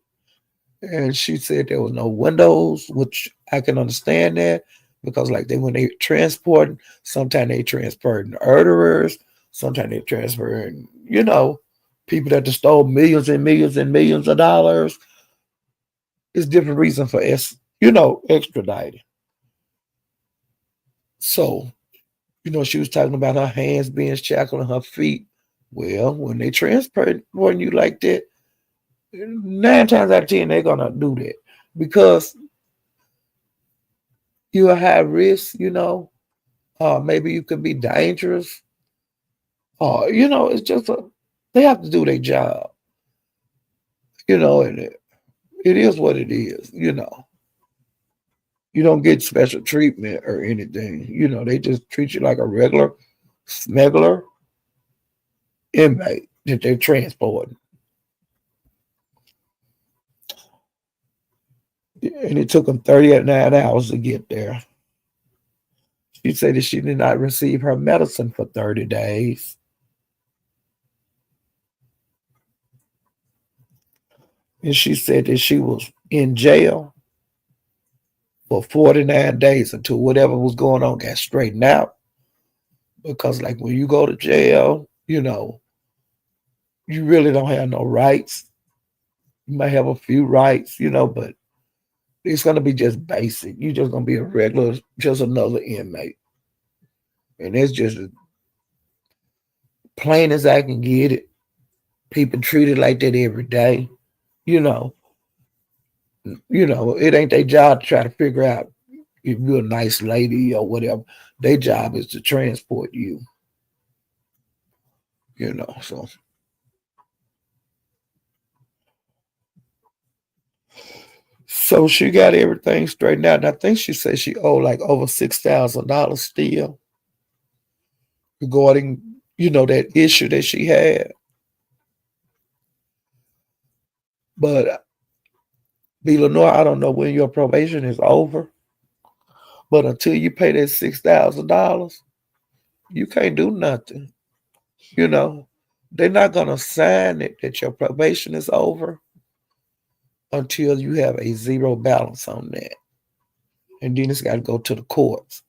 And she said there was no windows, which I can understand that because like when they transporting, sometimes they transporting murderers, sometimes they transferring, people that just stole millions and millions and millions of dollars. It's different reason for extraditing. So, she was talking about her hands being shackled and her feet. Well, when they transporting you like that, 9 times out of 10, they're gonna do that because you're a high risk, maybe you could be dangerous. It's just they have to do their job, and it is what it is, You don't get special treatment or anything, they just treat you like a regular smuggler inmate that they're transporting. And it took them 39 hours to get there. She said that she did not receive her medicine for 30 days. And she said that she was in jail for 49 days until whatever was going on got straightened out. Because, like, when you go to jail, you really don't have no rights. You might have a few rights, but it's going to be just basic. You're just going to be a regular, just another inmate. And it's just as plain as I can get it. People treated like that every day. It ain't their job to try to figure out if you're a nice lady or whatever. Their job is to transport you. So she got everything straightened out. And I think she said she owed like over $6,000 still regarding, that issue that she had. But Lenore, I don't know when your probation is over. But until you pay that $6,000, you can't do nothing. They're not gonna sign it that your probation is over until you have a zero balance on that. And then it's got to go to the courts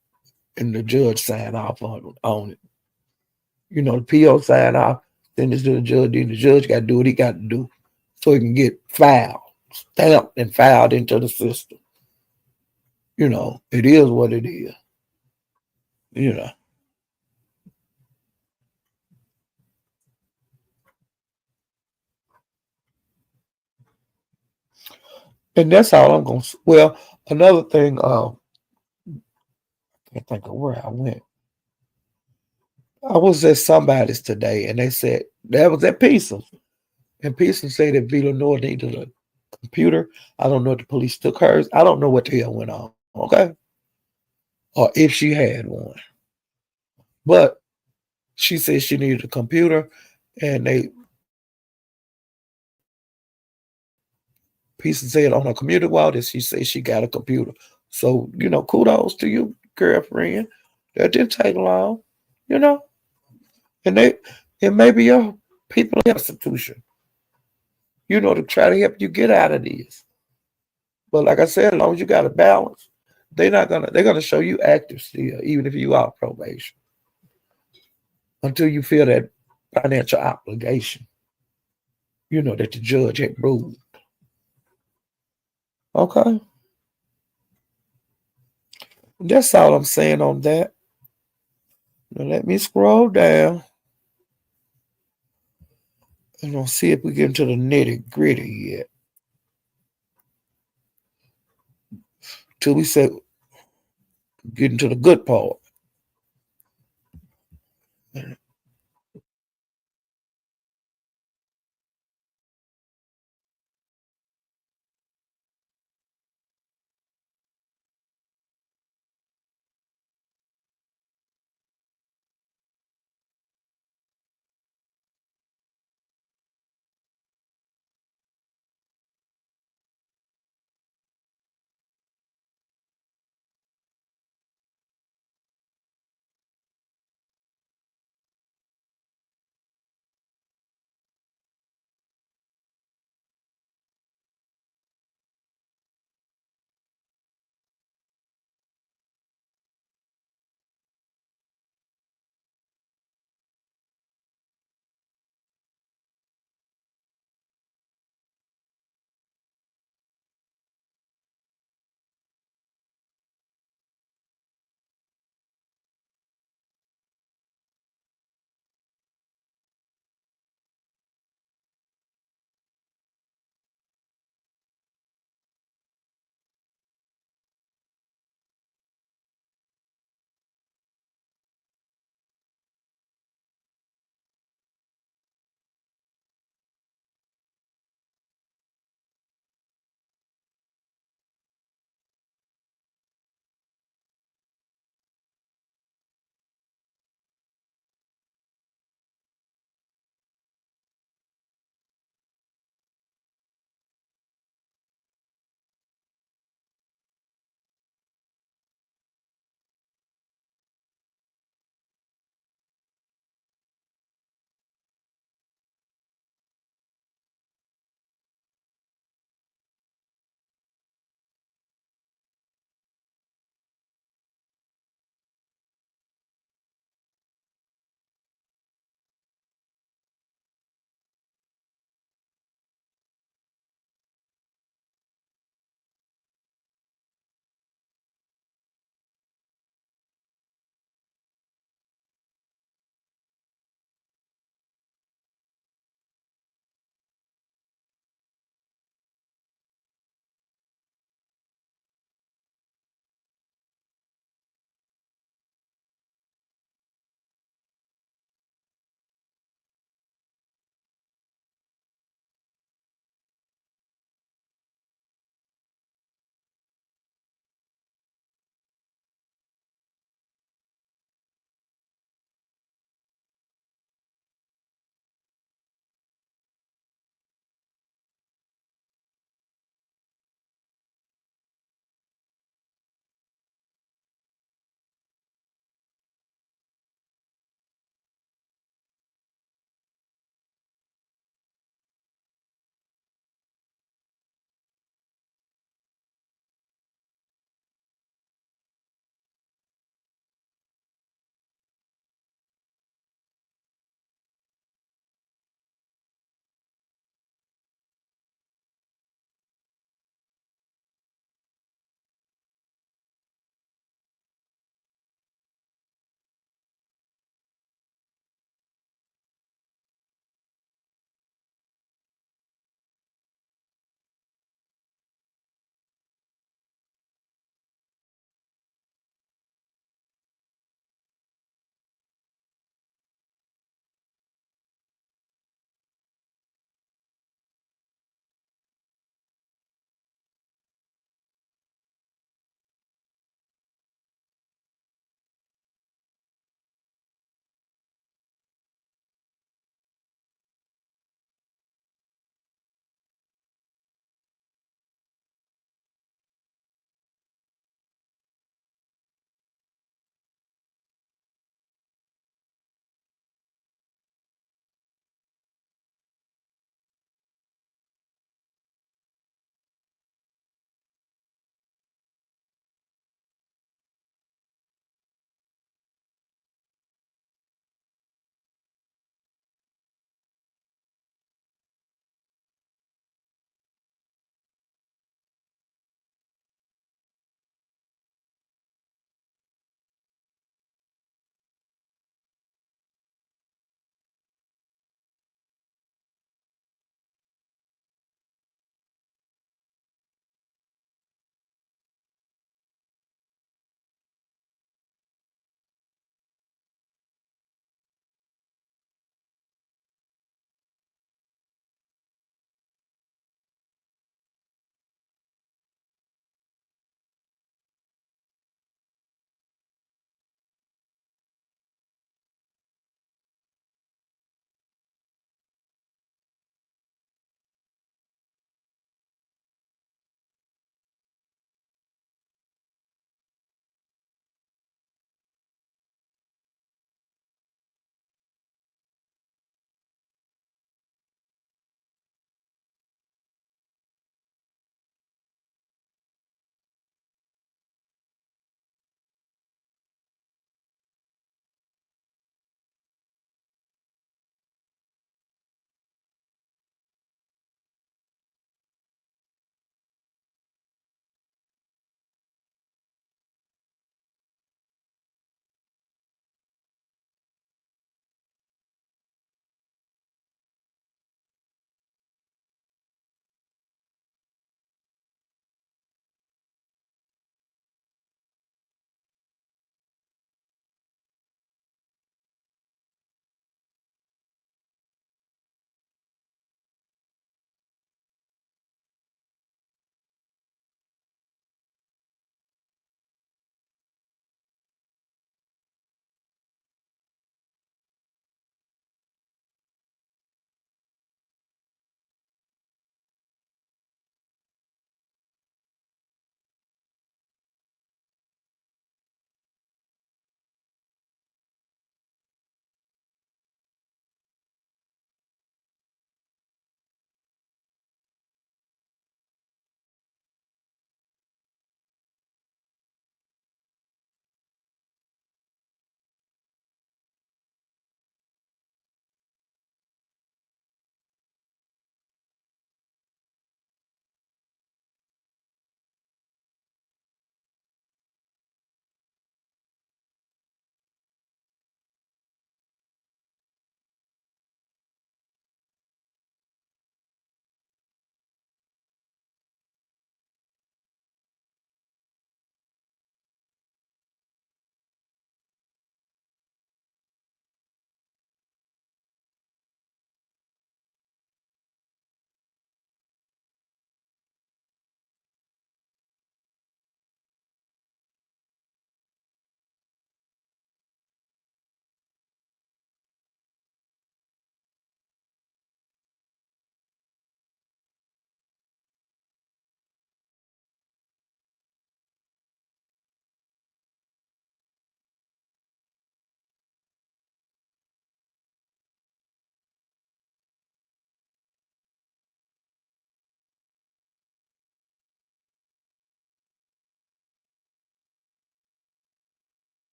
and the judge sign off on it. The PO sign off, then it's to the judge, then the judge got to do what he got to do so he can get filed. stamped and filed into the system. It is what it is. You know. And that's all I'm gonna. Well, another thing. I can't think of where I went. I was at somebody's today, and they said that was at Pizza, and Pizza said that Villanova needed a computer. I don't know if the police took hers. I don't know what the hell went on. Okay, or if she had one, but she said she needed a computer, and they Pizza said on her computer wall that she said she got a computer. So kudos to you, girlfriend. That didn't take long. You know. And it may be your people institution, to try to help you get out of this. But like I said, as long as you got a balance, they're gonna show you active still, even if you are probation, until you feel that financial obligation, that the judge had ruled. Okay. That's all I'm saying on that. Now let me scroll down and I'll see if we get into the nitty gritty yet. Till we say get into the good part.